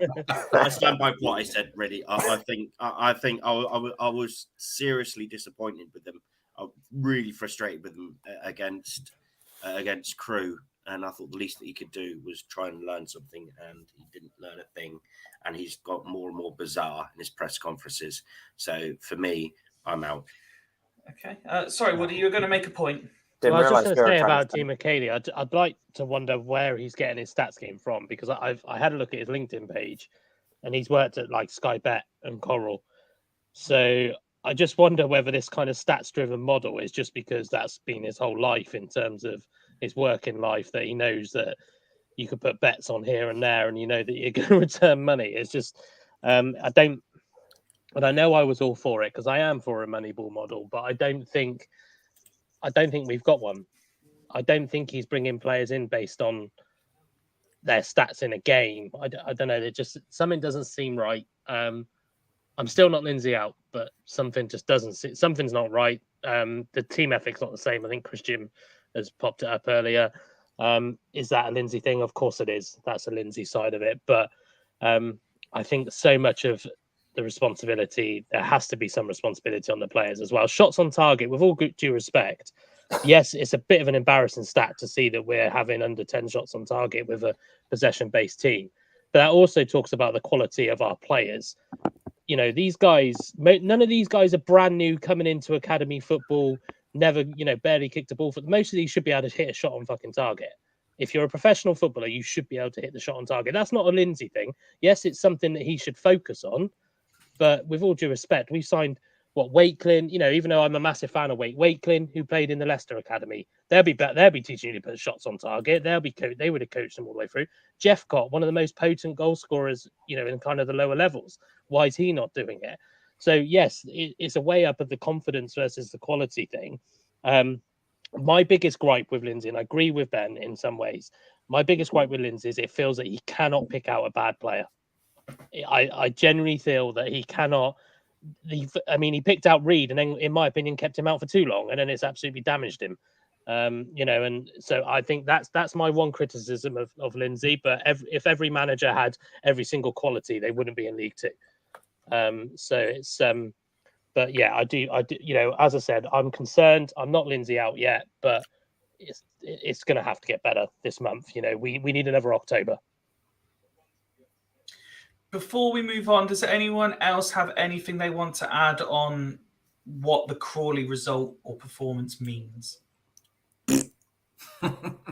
stand by what I said. Really, I think I was seriously disappointed with them. I was really frustrated with them against Crew, and I thought the least that he could do was try and learn something, and he didn't learn a thing. And he's got more and more bizarre in his press conferences. So for me, I'm out. Okay. Sorry, Woody, you were going to make a point. Well, I was just going to say about Dean McKelly, I'd like to wonder where he's getting his stats game from, because I had a look at his LinkedIn page, and he's worked at like Sky Bet and Coral. So I just wonder whether this kind of stats-driven model is just because that's been his whole life in terms of his working life, that he knows that you could put bets on here and there, and you know that you're going to return money. It's just and I know I was all for it because I am for a Moneyball model, but I don't think we've got one. I don't think he's bringing players in based on their stats in a game. I don't know. Something doesn't seem right. I'm still not Lindsay out, but something just doesn't. Something's not right. The team ethic's not the same. I think Christian has popped it up earlier. Is that a Lindsay thing? Of course it is. That's a Lindsay side of it. But I think so much of the responsibility, there has to be some responsibility on the players as well. Shots on target, with all due respect, yes, it's a bit of an embarrassing stat to see that we're having under 10 shots on target with a possession-based team. But that also talks about the quality of our players. You know, these guys, none of these guys are brand new coming into academy football, never, barely kicked a ball. Most of these should be able to hit a shot on fucking target. If you're a professional footballer, you should be able to hit the shot on target. That's not a Lindsay thing. Yes, it's something that he should focus on. But with all due respect, we signed Wakelin. Even though I'm a massive fan of Wakelin, who played in the Leicester Academy, they'll be teaching you to put shots on target. They would have coached them all the way through. Jeff Cott, one of the most potent goal scorers, in kind of the lower levels. Why is he not doing it? So yes, it's a way up of the confidence versus the quality thing. My biggest gripe with Lindsay, and I agree with Ben in some ways, my biggest gripe with Lindsay is it feels that he cannot pick out a bad player. I genuinely feel that he cannot. He picked out Reed, and then, in my opinion, kept him out for too long, and then it's absolutely damaged him. And so I think that's my one criticism of Lindsay. But if every manager had every single quality, they wouldn't be in League Two. So it's but yeah, I do. As I said, I'm concerned. I'm not Lindsay out yet, but it's going to have to get better this month. We need another October. Before we move on, does anyone else have anything they want to add on what the Crawley result or performance means? Not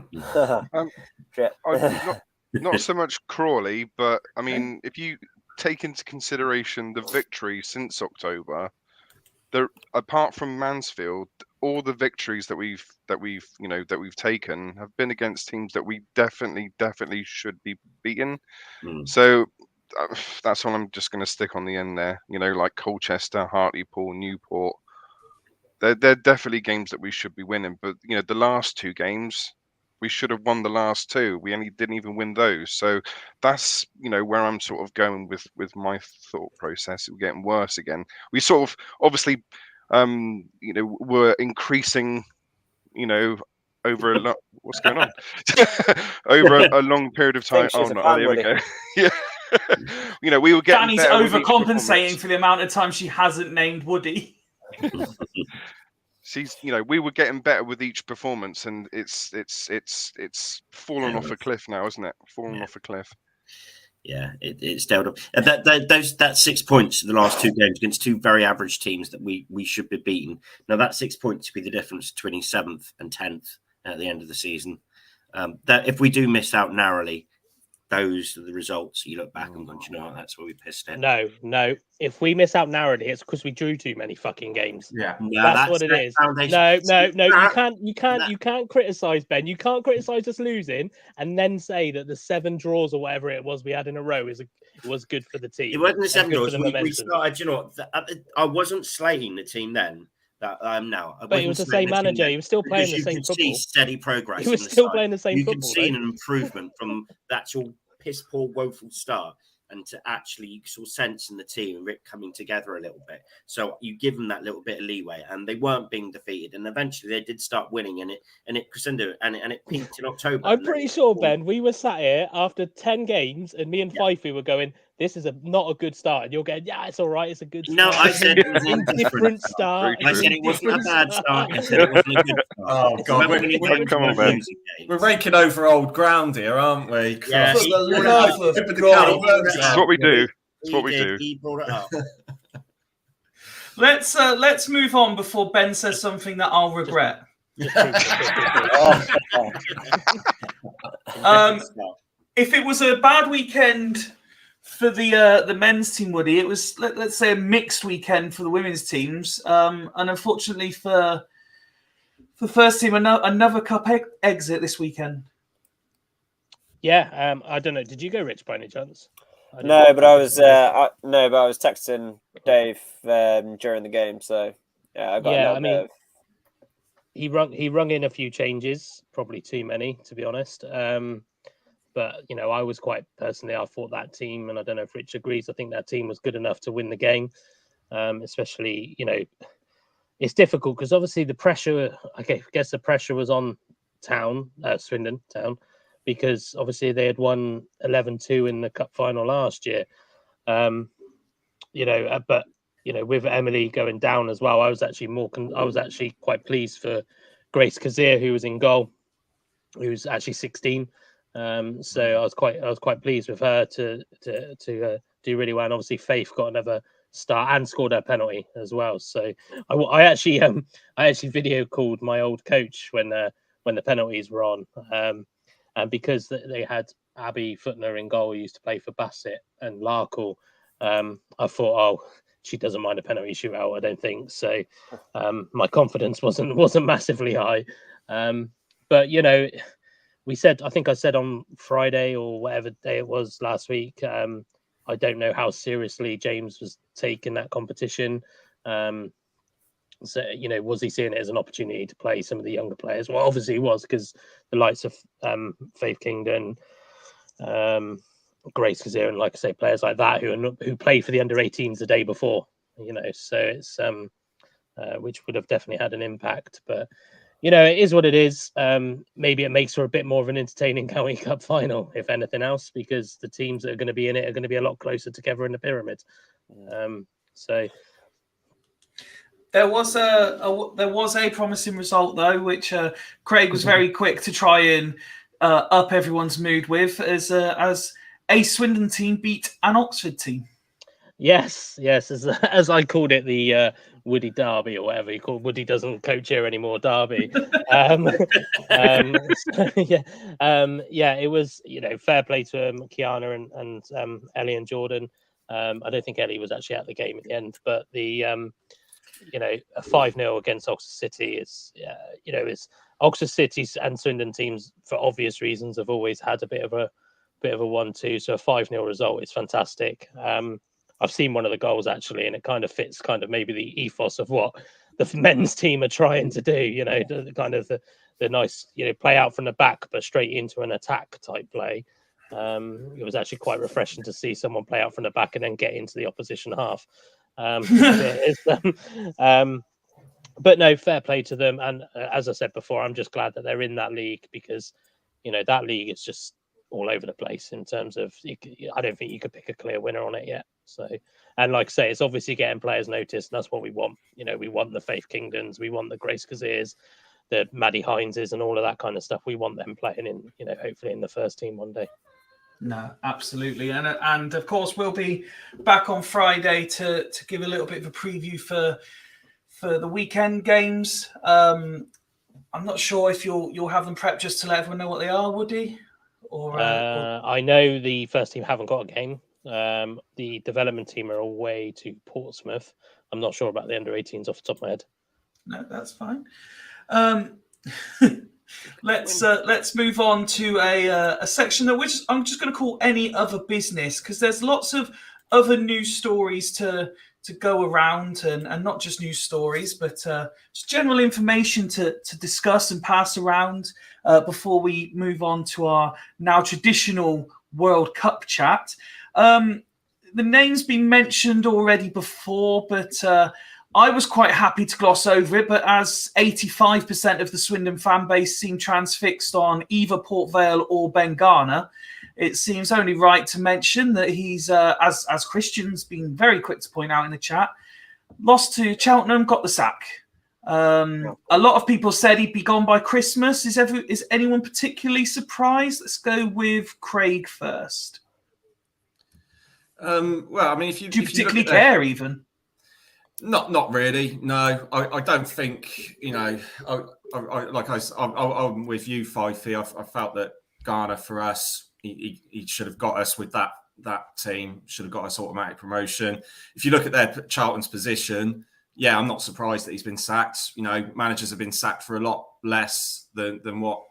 so much Crawley, but I mean, if you take into consideration the victory since October, apart from Mansfield, all the victories that we've taken have been against teams that we definitely should be beaten. So that's all I'm just going to stick on the end there. Like Colchester, Hartlepool, Newport. They're definitely games that we should be winning. But the last two games, we should have won the last two. We only didn't even win those. So that's where I'm sort of going with my thought process. We're getting worse again. We sort of obviously were increasing over a lot. What's going on? Over a long period of time. Oh no! There we go. Yeah. We were getting. Danny's overcompensating for the amount of time she hasn't named Woody. She's, we were getting better with each performance, and it's fallen off a cliff now, isn't it? Fallen off a cliff. Yeah, it's dealt up. And that 6 points in the last two games against two very average teams that we should be beating. Now that 6 points would be the difference between 7th and 10th at the end of the season. That if we do miss out narrowly, those are the results. You look back and go, you know what, that's where we pissed it. No. If we miss out narrowly, it's because we drew too many fucking games. Yeah, that's what it is. No. You can't criticize Ben. You can't criticize us losing and then say that the 7 draws or whatever it was we had in a row was good for the team. It wasn't the 7 draws. We started. You know what? I wasn't slating the team then. That now, but he was the same manager. He was still playing the same football. You could see steady progress. He was still playing the same football. You could see an improvement from the actual piss poor, woeful start, and to actually you saw sense in the team and Rick coming together a little bit. So you give them that little bit of leeway, and they weren't being defeated. And eventually they did start winning, and it crescendo and it peaked in October. I'm pretty sure, Ben, we were sat here after 10 games, and me and Fifey were going, "This is not a good start." And you're going, "Yeah, it's all right. It's a good start." No, I said it was a different start. I said it wasn't a bad start. I said it wasn't a good start. Oh God, come on, Ben. We're raking over old ground here, aren't we? Yeah, that's what we do. That's what we do. He brought it up. Let's move on before Ben says something that I'll regret. If it was a bad weekend for the men's team, Woody, it was let's say a mixed weekend for the women's teams, and unfortunately for the first team, another cup exit this weekend. Yeah, I don't know. Did you go, Rich, by any chance? No, but I was texting Dave during the game, so yeah, I got. Yeah, I mean, he rung in a few changes, probably too many, to be honest. But I was quite personally, I thought that team, and I don't know if Rich agrees, I think that team was good enough to win the game. Especially, it's difficult because obviously the pressure, I guess the pressure was on Swindon Town, because obviously they had won 11-2 in the cup final last year. But with Emily going down as well, I was actually quite pleased for Grace Kazir, who was in goal, who's actually 16. So I was quite pleased with her to do really well. And obviously Faith got another start and scored her penalty as well. So I actually video called my old coach when the penalties were on. And because they had Abby Footner in goal, who used to play for Bassett and Larkle, I thought, she doesn't mind a penalty shootout, I don't think. So my confidence wasn't massively high. But I think I said on Friday or whatever day it was last week, I don't know how seriously James was taking that competition. So, was he seeing it as an opportunity to play some of the younger players? Well, obviously he was, because the likes of Faith Kingdon, Grace Kazir, and like I say, players like that who played for the under-18s the day before, so it's which would have definitely had an impact. But, it is what it is. Maybe it makes for a bit more of an entertaining County Cup final, if anything else, because the teams that are going to be in it are going to be a lot closer together in the pyramid. So... There was a promising result though, which Craig was very quick to try and up everyone's mood with, as a Swindon team beat an Oxford team. Yes, as I called it, the Woody Derby or whatever he called. Woody doesn't coach here anymore. Derby. It was fair play to Kiana and Ellie and Jordan. I don't think Ellie was actually at the game at the end, but the a 5-0 against Oxford City is is Oxford City and Swindon teams for obvious reasons have always had a bit of a 1-2, so a 5-0 result is fantastic. I've seen one of the goals actually, and it kind of fits maybe the ethos of what the men's team are trying to do. The nice play out from the back but straight into an attack type play. It was actually quite refreshing to see someone play out from the back and then get into the opposition half. But no, fair play to them. And as I said before, I'm just glad that they're in that league because that league is just all over the place in terms of I don't think you could pick a clear winner on it yet. So, and like I say, it's obviously getting players noticed, and that's what we want. We want the Faith Kingdons, we want the Grace Kazirs, the Maddie Hineses, and all of that kind of stuff. We want them playing in, hopefully in the first team one day. No, absolutely, and of course we'll be back on Friday to give a little bit of a preview for the weekend games. I'm not sure if you'll have them prepped just to let everyone know what they are, Woody. Or I know the first team haven't got a game. The development team are away to Portsmouth. I'm not sure about the under-18s off the top of my head. No, that's fine. Let's move on to a section that I'm just going to call any other business, because there's lots of other news stories to go around, and not just news stories, but just general information to discuss and pass around before we move on to our now traditional World Cup chat. The name's been mentioned already before, but I was quite happy to gloss over it. But as 85% of the Swindon fan base seem transfixed on either Port Vale or Ben Garner, it seems only right to mention that he's, as Christian's been very quick to point out in the chat, lost to Cheltenham, got the sack. A lot of people said he'd be gone by Christmas. Is anyone particularly surprised? Let's go with Craig first. Well, I mean, do you particularly care even? Not really. No, I don't think. I'm with you, Fifey. I felt that Garner for us, he should have got us with that team. Should have got us automatic promotion. If you look at their Charlton's position, yeah, I'm not surprised that he's been sacked. Managers have been sacked for a lot less than what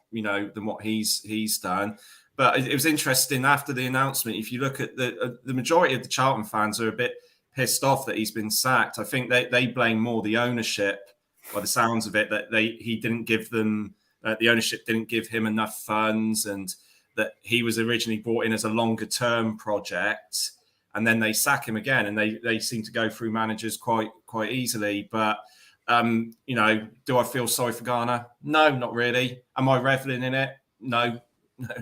he's done. But it was interesting after the announcement. If you look at the majority of the Charlton fans are a bit pissed off that he's been sacked. I think they blame more the ownership, by the sounds of it, that he didn't give them the ownership didn't give him enough funds, and that he was originally brought in as a longer term project, and then they sack him again, and they seem to go through managers quite easily. But do I feel sorry for Garner? No, not really. Am I reveling in it? No,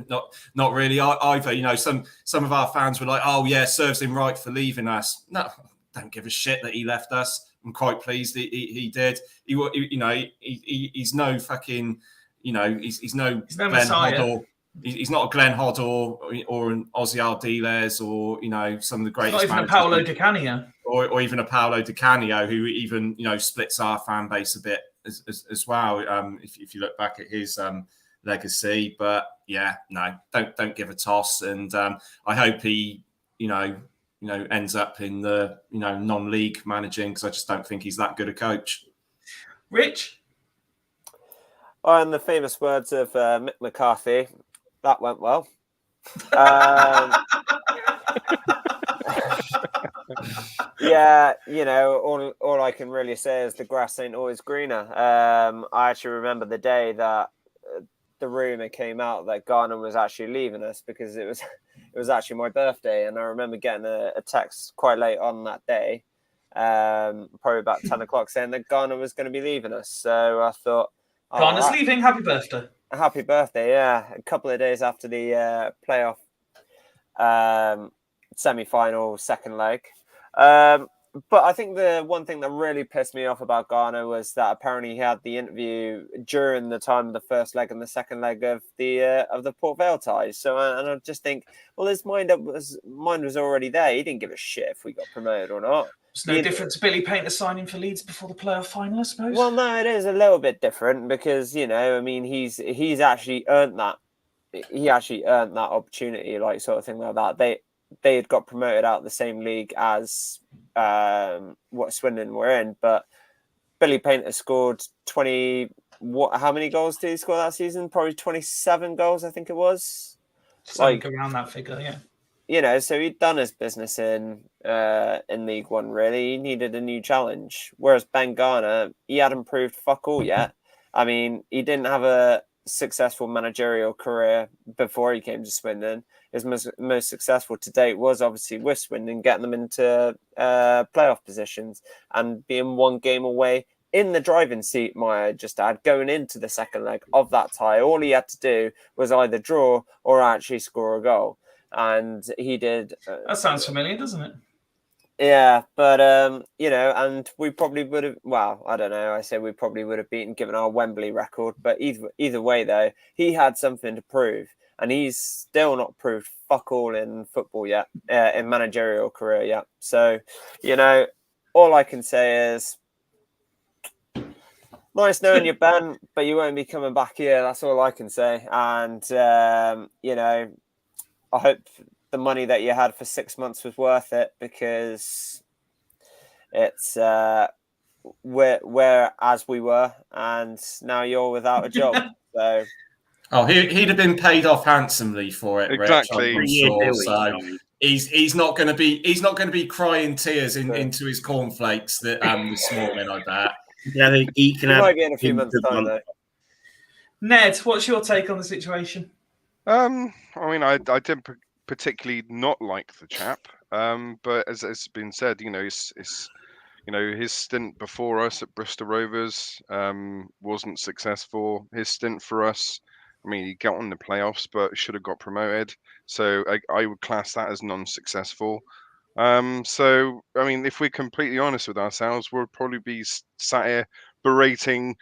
not really either. Some of our fans were like, "Oh yeah, serves him right for leaving us." No, don't give a shit that he left us. I'm quite pleased he did. He's no fucking, he's no Glenn Hoddle. He's not a Glenn Hoddle or an Ozzy Ardiles or some of the greatest. Not even a Paolo Di Canio. Or even a Paolo Di Canio, who even splits our fan base a bit as well. If you look back at his legacy, but yeah, no, don't give a toss, and I hope he ends up in the non-league managing, because I just don't think he's that good a coach. Rich? In the famous words of Mick McCarthy, that went well. Yeah, all I can really say is the grass ain't always greener. I actually remember the day that the rumor came out that Garner was actually leaving us, because it was actually my birthday, and I remember getting a text quite late on that day, probably about 10 o'clock, saying that Garner was going to be leaving us. So I thought, Garner's leaving. Happy birthday! Happy birthday! Yeah, a couple of days after the playoff semi-final second leg. But I think the one thing that really pissed me off about Garner was that apparently he had the interview during the time of the first leg and the second leg of the Port Vale ties. So, and I just think, well, his mind was already there. He didn't give a shit if we got promoted or not. It's no different to Billy Painter signing for Leeds before the playoff final, I suppose. Well, no, it is a little bit different, because he's actually earned that. He actually earned that opportunity, sort of thing like that. they had got promoted out of the same league as what Swindon were in. But Billy Painter scored 20. How many goals did he score that season? Probably 27 goals, I think it was. Something around that figure, yeah. You know, so he'd done his business in League One. Really, he needed a new challenge. Whereas Ben Garner, he hadn't proved fuck all yet. I mean, he didn't have a successful managerial career before he came to Swindon. His most successful to date was obviously with Swindon, getting them into playoff positions and being one game away in the driving seat, might I just add, going into the second leg of that tie. All he had to do was either draw or actually score a goal. And he did. That sounds familiar, doesn't it? Yeah, but you know, and we probably would have. Well, I don't know. I say we probably would have beaten given our Wembley record. But either way, though, he had something to prove, and he's still not proved fuck all in football yet, in managerial career yet. So, you know, all I can say is, nice knowing you, Ben, but you won't be coming back here. That's all I can say. And you know, I hope the money that you had for 6 months was worth it, because it's where as we were, and now you're without a job. So, he'd have been paid off handsomely for it. Exactly. Rich, I'm sure. So he's not going to be crying tears into his cornflakes that this morning, I bet. Yeah, he can have might be in a few months' time, though. Ned, what's your take on the situation? I mean, I didn't particularly not like the chap, but as has been said, you know, it's you know, his stint before us at Bristol Rovers wasn't successful. His stint for us, I mean, he got on the playoffs, but should have got promoted. So I would class that as non-successful. So, I mean, if we're completely honest with ourselves, we'll probably be sat here berating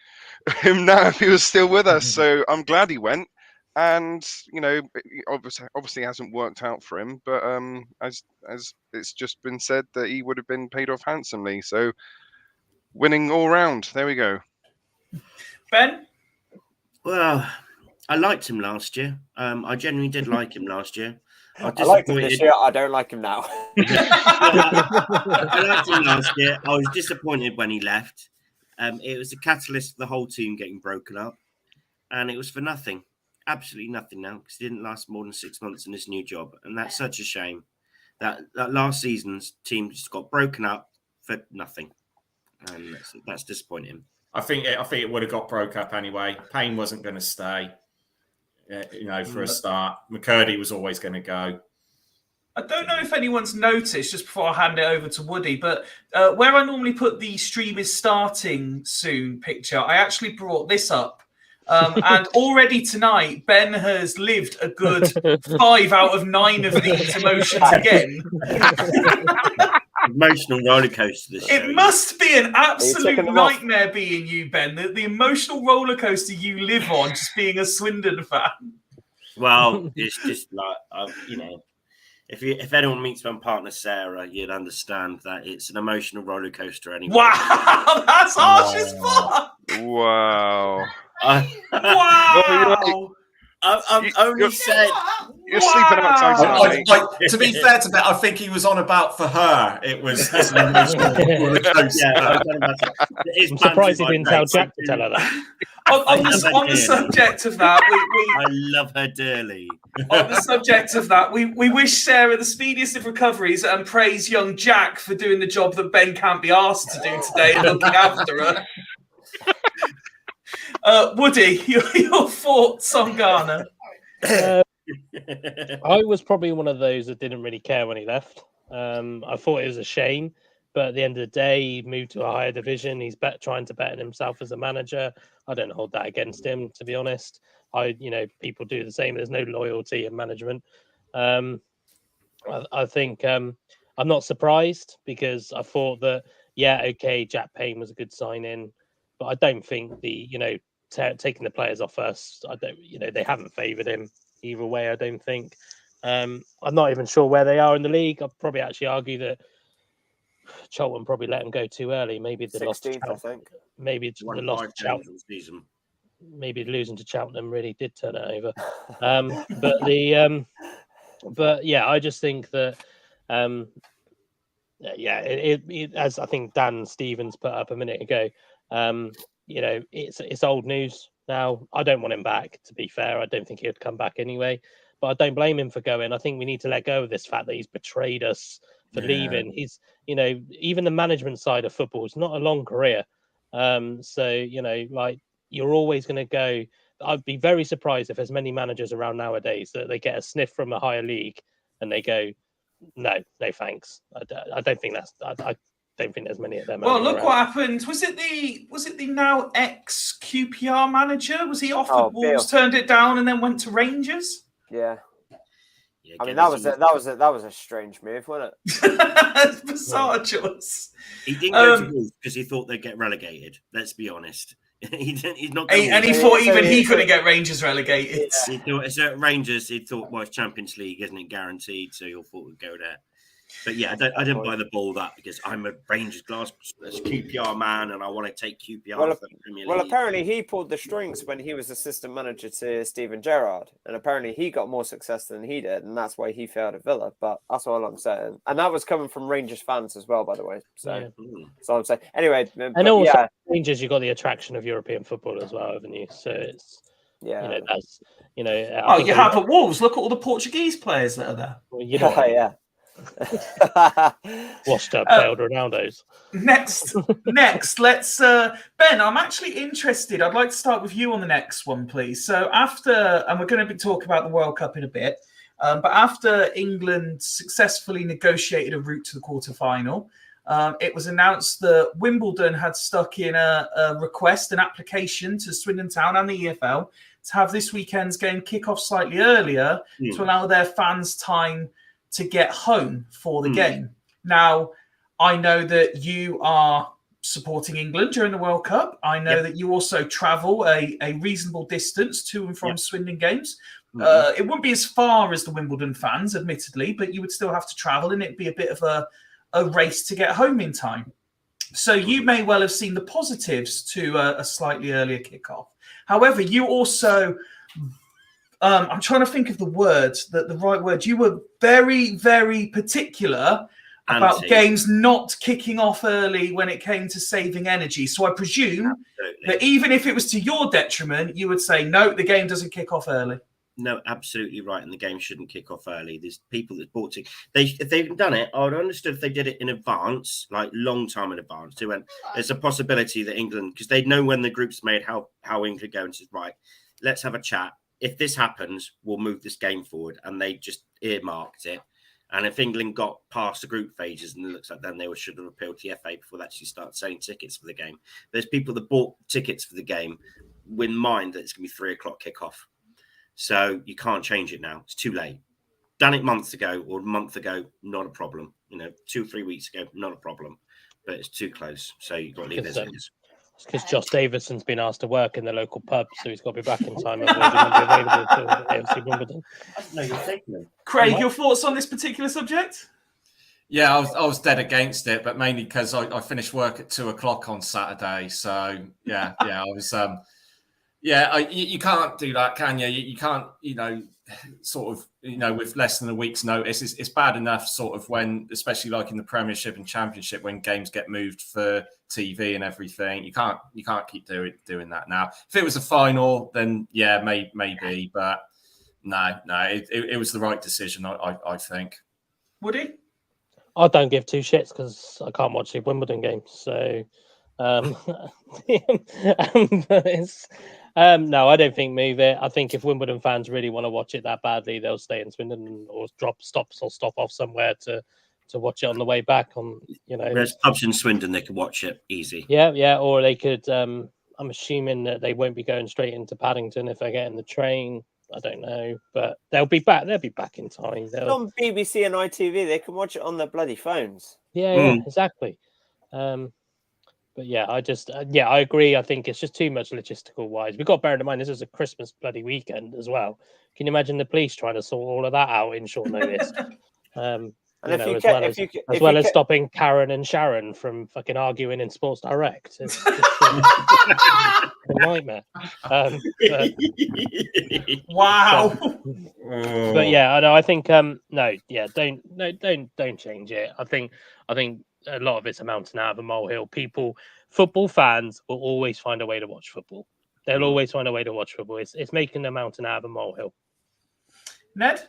him now if he was still with us. So I'm glad he went. And, you know, obviously hasn't worked out for him. But as it's just been said, that he would have been paid off handsomely. So winning all round. There we go. Ben? Well, I liked him last year. I genuinely did like him last year. I liked him this year. I don't like him now. I liked him last year. I was disappointed when he left. It was a catalyst for the whole team getting broken up, and it was for nothing. Absolutely nothing now, because he didn't last more than 6 months in his new job, and that's such a shame. That last season's team just got broken up for nothing, and that's disappointing. I think it would have got broke up anyway. Payne wasn't going to stay. You know, for a start, McCurdy was always going to go. I don't know if anyone's noticed, just before I hand it over to Woody, but where I normally put the stream is starting soon picture, I actually brought this up. And already tonight, Ben has lived a good 5 out of 9 of these emotions again. Emotional roller coaster. This it show. Must be an absolute nightmare being you, Ben. The emotional roller coaster you live on, just being a Swindon fan. Well, it's just like you know, if anyone meets my partner Sarah, you'd understand that it's an emotional roller coaster anyway. Wow, that's harsh as fuck. Wow. Wow. I'm only saying. You're sleeping outside tonight. To be fair to that, I think he was on about for her. It was an emotional roller coaster. Yeah, I'm surprised he didn't tell Jack to tell her that. On the subject of that, I love her dearly. On the subject of that, we wish Sarah the speediest of recoveries and praise young Jack for doing the job that Ben can't be asked to do today, looking after her. Woody, your thoughts on Garner? I was probably one of those that didn't really care when he left. I thought it was a shame, but at the end of the day, he moved to a higher division. He's trying to better himself as a manager. I don't hold that against him, to be honest. People do the same. There's no loyalty in management. I think I'm not surprised, because I thought that, Jack Payne was a good sign-in, but I don't think taking the players off us, they haven't favoured him either way, I don't think. I'm not even sure where they are in the league. I'd probably actually argue that Cheltenham probably let him go too early. Maybe the 16th, I think. Maybe the loss to Cheltenham season. Maybe losing to Cheltenham really did turn it over. But But yeah, I just think that, as I think Dan Stevens put up a minute ago, it's old news now. I don't want him back, to be fair. I don't think he'd come back anyway, but I don't blame him for going. I think we need to let go of this fact that he's betrayed us for leaving. He's, even the management side of football is not a long career. You're always going to go. I'd be very surprised if there's many managers around nowadays that they get a sniff from a higher league and they go, no thanks. I don't think I don't think there's many of them. Well, look what happened. Was it the now ex QPR manager? Was he offered Wolves, turned it down, and then went to Rangers? Yeah. I mean, that was a strange move, wasn't it? It's bizarre choice. He didn't go to Wolves because he thought they'd get relegated. Let's be honest. He's not. And he thought even he couldn't get Rangers relegated. He thought Rangers. He thought, well, it's Champions League, isn't it guaranteed? So he thought we'd go there. But yeah, I didn't buy the ball that because I'm a Rangers QPR man and I want to take QPR to the Premier League. Well, apparently he pulled the strings when he was assistant manager to Steven Gerrard, and apparently he got more success than he did, and that's why he failed at Villa. But that's all I'm saying, and that was coming from Rangers fans as well, by the way. So, so I'm saying anyway. And also, Rangers, you got the attraction of European football as well, haven't you? So it's you have at Wolves. Look at all the Portuguese players that are there. Well, yeah. Washed up failed Ronaldo's. Next, let's Ben, I'm actually interested. I'd like to start with you on the next one, please. So and we're going to be talking about the World Cup in a bit, but after England successfully negotiated a route to the quarterfinal, it was announced that Wimbledon had stuck in a request, an application to Swindon Town and the EFL to have this weekend's game kick off slightly earlier to allow their fans time to get home for the game. Now, I know that you are supporting England during the World Cup. I know that you also travel a reasonable distance to and from Swindon games. It wouldn't be as far as the Wimbledon fans, admittedly, but you would still have to travel and it'd be a bit of a race to get home in time. So you may well have seen the positives to a slightly earlier kickoff. However, you also... I'm trying to think of the right word. You were very, very particular about games not kicking off early when it came to saving energy. So I presume that even if it was to your detriment, you would say, no, the game doesn't kick off early. No, absolutely right. And the game shouldn't kick off early. There's people that bought it. If they'd done it, I would have understood if they did it in advance, like long time in advance. They went, there's a possibility that England, because they'd know when the group's made how England go and says, right, let's have a chat. If this happens, we'll move this game forward. And they just earmarked it. And if England got past the group phases, and it looks like then they should have appealed to the FA before they actually start selling tickets for the game. There's people that bought tickets for the game with mind that it's going to be 3:00 kickoff. So you can't change it now. It's too late. Done it months ago or a month ago, not a problem. 2 or 3 weeks ago, not a problem. But it's too close. So you've got to leave it as it is. It's because Josh Davidson's been asked to work in the local pub, so he's got to be back in time. Otherwise, he won't be available to AFC Wimbledon. No, you're taking them. Craig, your thoughts on this particular subject? Yeah, I was dead against it, but mainly because I finished work at 2:00 on Saturday. So yeah, I was. You can't do that, can you? You can't, sort of, with less than a week's notice. It's bad enough, sort of, when, especially like in the Premiership and Championship, when games get moved for TV and everything. You can't keep doing that now. If it was a final, then yeah, maybe, but no, it was the right decision, I think. Woody? I don't give two shits because I can't watch the Wimbledon games. So, no, I don't think move it. I think if Wimbledon fans really want to watch it that badly, they'll stay in Swindon or stop off somewhere to watch it on the way back. There's pubs in Swindon they can watch it easy. Yeah, or they could. I'm assuming that they won't be going straight into Paddington if they get in the train. I don't know, but they'll be back. They'll be back in time. It's on BBC and ITV. They can watch it on their bloody phones. Yeah, exactly. But yeah, I agree. I think it's just too much logistical wise. We've got to bear in mind this is a Christmas bloody weekend as well. Can you imagine the police trying to sort all of that out in short notice? And And You if know, you as ca- well if as you ca- as if well you as ca- stopping Karen and Sharon from fucking arguing in Sports Direct. It's just a nightmare. But Wow. but yeah, I know. I think no, yeah, don't change it. I think a lot of it's a mountain out of a molehill. Football fans will always find a way to watch football. They'll always find a way to watch football. It's making a mountain out of a molehill. Ned?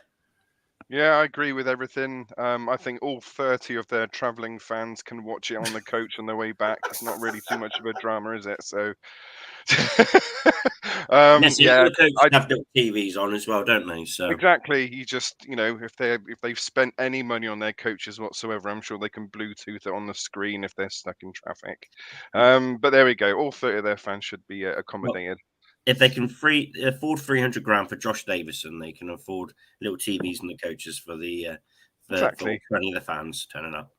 Yeah, I agree with everything. I think all 30 of their travelling fans can watch it on the coach on their way back. It's not really too much of a drama, is it? So, Yes, yeah, the coaches have little TVs on as well, don't they? So exactly. You just, if they've spent any money on their coaches whatsoever, I'm sure they can Bluetooth it on the screen if they're stuck in traffic. But there we go. All 30 of their fans should be accommodated. if they can afford 300 grand for Josh Davison, they can afford little TVs and the coaches for the Exactly. for any of the fans turning up.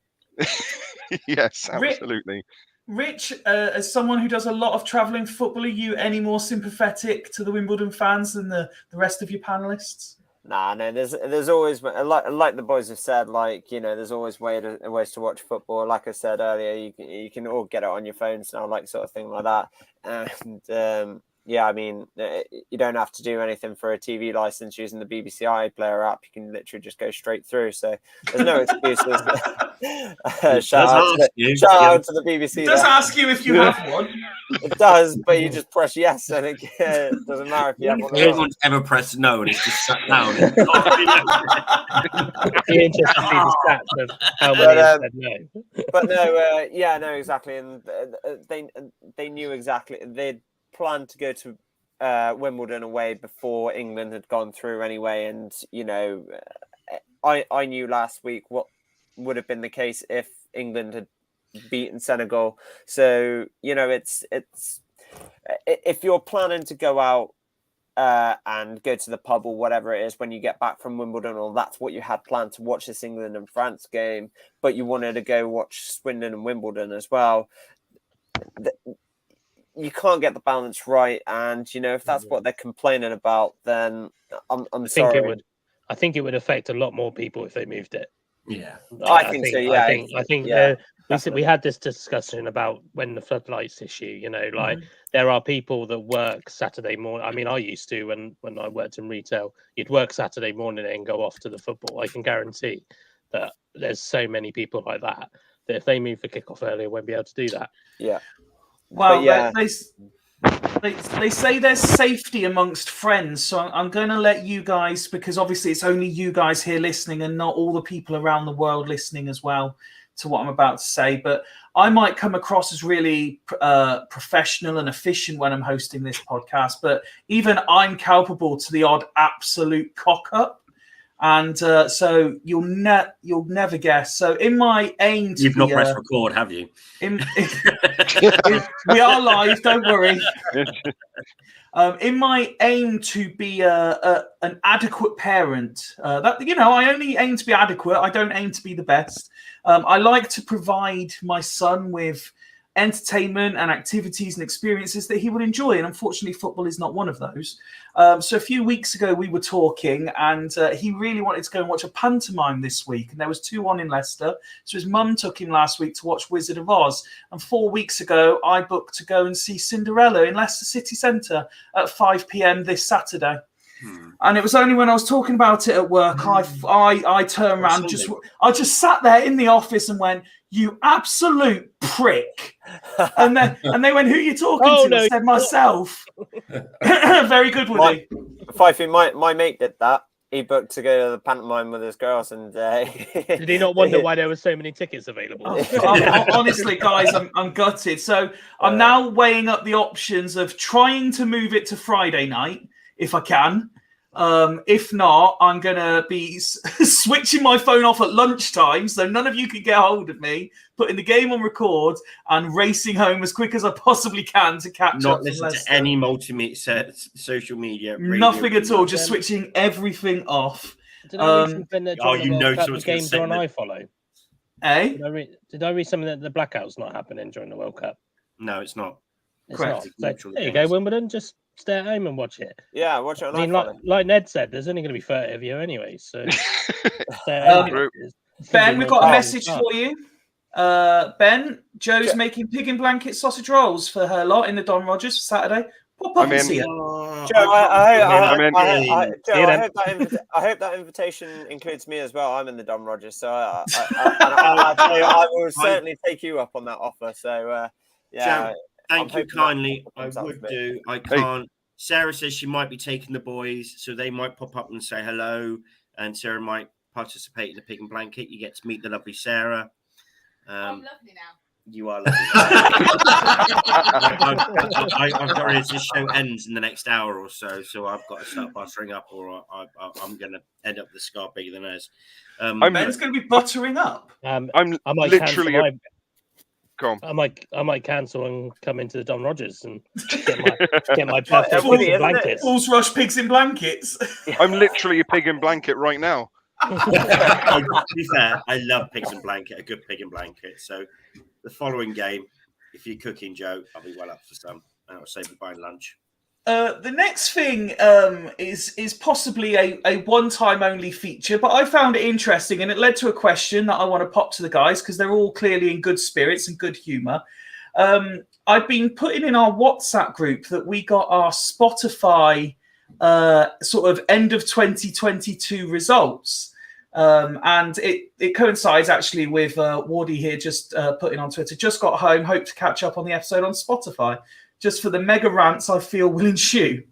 Yes, absolutely. Rich, as someone who does a lot of travelling for football, are you any more sympathetic to the Wimbledon fans than the rest of your panelists? Nah, no. There's always like the boys have said. There's always ways to watch football. Like I said earlier, you can all get it on your phones now, like sort of thing like that. And yeah, I mean, you don't have to do anything for a TV license using the BBC iPlayer app. You can literally just go straight through. So there's no excuses. Shout out to the BBC. It does ask you if you have one. It does, but you just press yes, and it doesn't matter if you have one. No one's ever pressed no, and it's just shut down. It'd be interesting to see the stats of how many have said no. But no, yeah, no, exactly, and they knew exactly they'd planned to go to Wimbledon away before England had gone through anyway, and I knew last week what would have been the case if England had beaten Senegal. So it's if you're planning to go out and go to the pub or whatever it is when you get back from Wimbledon, or that's what you had planned to watch this England and France game, but you wanted to go watch Swindon and Wimbledon as well, you can't get the balance right. And if that's what they're complaining about, then I'm sorry. I think it would affect a lot more people if they moved it. Yeah, I think so. Yeah, I think we had this discussion about when the floodlights issue. There are people that work Saturday morning. I mean, I used to when I worked in retail. You'd work Saturday morning and go off to the football. I can guarantee that there's so many people like that if they move the kickoff earlier, won't be able to do that. Yeah. Well, yeah. They say there's safety amongst friends, so I'm going to let you guys, because obviously it's only you guys here listening and not all the people around the world listening as well to what I'm about to say, but I might come across as really professional and efficient when I'm hosting this podcast, but even I'm culpable to the odd absolute cock-up. And so you'll never guess. So in my aim to you've not pressed record, have you? We are live. Don't worry. In my aim to be an adequate parent, I only aim to be adequate. I don't aim to be the best. I like to provide my son with entertainment and activities and experiences that he would enjoy, and unfortunately football is not one of those. So a few weeks ago we were talking, and he really wanted to go and watch a pantomime this week, and there was 2 on in Leicester, so his mum took him last week to watch Wizard of Oz, and 4 weeks ago I booked to go and see Cinderella in Leicester City Centre at 5 p.m. this Saturday. And it was only when I was talking about it at work, I turned around, I just sat there in the office and went, "You absolute prick!" And they went, "Who are you talking to?" No, I said, "Myself." Very good, Woody. Fifey, my mate did that. He booked to go to the pantomime with his girls, and did he not wonder why there were so many tickets available? Honestly, guys, I'm gutted. So I'm now weighing up the options of trying to move it to Friday night if I can. If not, I'm going to be switching my phone off at lunchtime so none of you can get hold of me, putting the game on record and racing home as quick as I possibly can to catch up. Not listen to any multimedia, social media. Nothing at all, just switching everything off. Did I read something that the games are on iFollow? Eh? Did I read something that the blackout's not happening during the World Cup? No, it's not. Correct. There you go, Wimbledon. Just stay at home and watch it. Yeah, watch it on I mean, iPhone. like Ned said, there's only going to be 30 of you anyway, so stay at home. Ben, we've got a message Oh. for you. Ben, Joe's making pig in blanket sausage rolls for her lot in the Don Rogers for Saturday. Pop up I'm and in. see her. Joe, I'm I hope that invitation includes me as well. I'm in the Don Rogers, so I will certainly take you up on that offer. So, Joe, thank you hoping that kindly. I comes out would of it. do. I can't. Sarah says she might be taking the boys, so they might pop up and say hello, and Sarah might participate in the pig and blanket. You get to meet the lovely Sarah. I'm lovely now. You are lovely. I'm sorry, as this show ends in the next hour or so, so I've got to start buttering up, or I'm going to end up the scar bigger than hers. Ben's going to be buttering up. I'm I might literally. cancel Go on. I might cancel and come into the Don Rogers and get my perfect funny, pigs and isn't it? blankets. Bulls Rush pigs in blankets. I'm literally a pig in blanket right now. To be fair, I love pigs and blanket, a good pig and blanket. So the following game, if you're cooking, Joe, I'll be well up for some. And I'll save you buying lunch. The next thing is possibly a one-time only feature, but I found it interesting and it led to a question that I want to pop to the guys because they're all clearly in good spirits and good humour. I've been putting in our WhatsApp group that we got our Spotify sort of end of 2022 results. And it coincides actually with Wardy here just putting on Twitter, just got home, hope to catch up on the episode on Spotify, just for the mega rants I feel will ensue.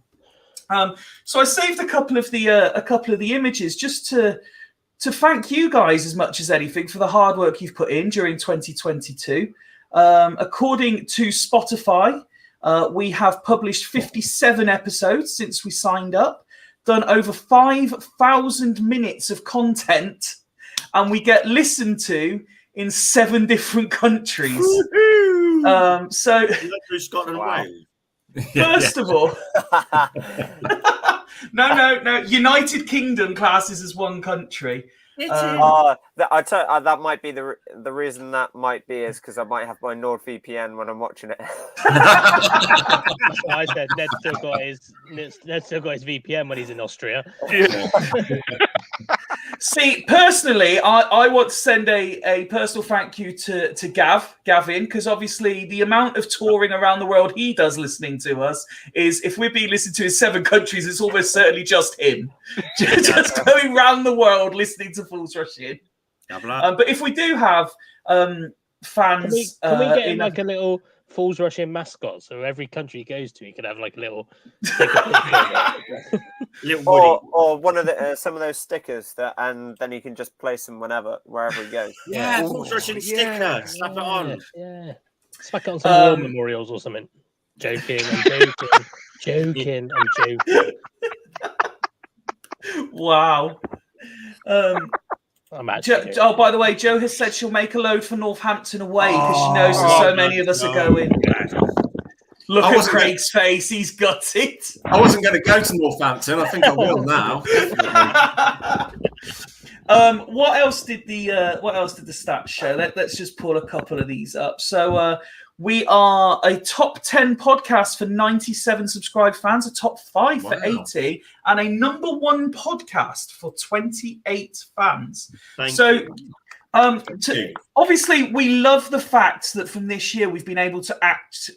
So I saved a couple of the images just to thank you guys as much as anything for the hard work you've put in during 2022. According to Spotify, we have published 57 episodes since we signed up, done over 5,000 minutes of content, and we get listened to in 7 different countries. So, Scotland, wow. Wales. first of all, no, United Kingdom classes as one country. That might be the reason that might be is because I might have my NordVPN when I'm watching it. I said Ned's still got his VPN when he's in Austria. See, personally, I want to send a personal thank you to Gavin, because obviously the amount of touring around the world he does listening to us is, if we're being listened to in 7 countries, it's almost certainly just him. Just going around the world listening to Fools Rush In. But if we do have fans... Can we get him like a little Fools Rush In mascot, so every country he goes to, he could have like a little little Woody. Or one of the some of those stickers and then you can just place them wherever he goes. Yeah, Fools Rush In sticker. Slap it on. Yeah. Slap it on some war memorials or something. Joking. Wow. I'm by the way, Joe has said she'll make a load for Northampton away because she knows that so many of us are going. Look at Craig's face; he's got it. I wasn't going to go to Northampton. I think I will now. What else did the stats show? Let's just pull a couple of these up. So we are a top 10 podcast for 97 subscribed fans, a top 5 for 80, and a number 1 podcast for 28 fans. Obviously, we love the fact that from this year we've been able to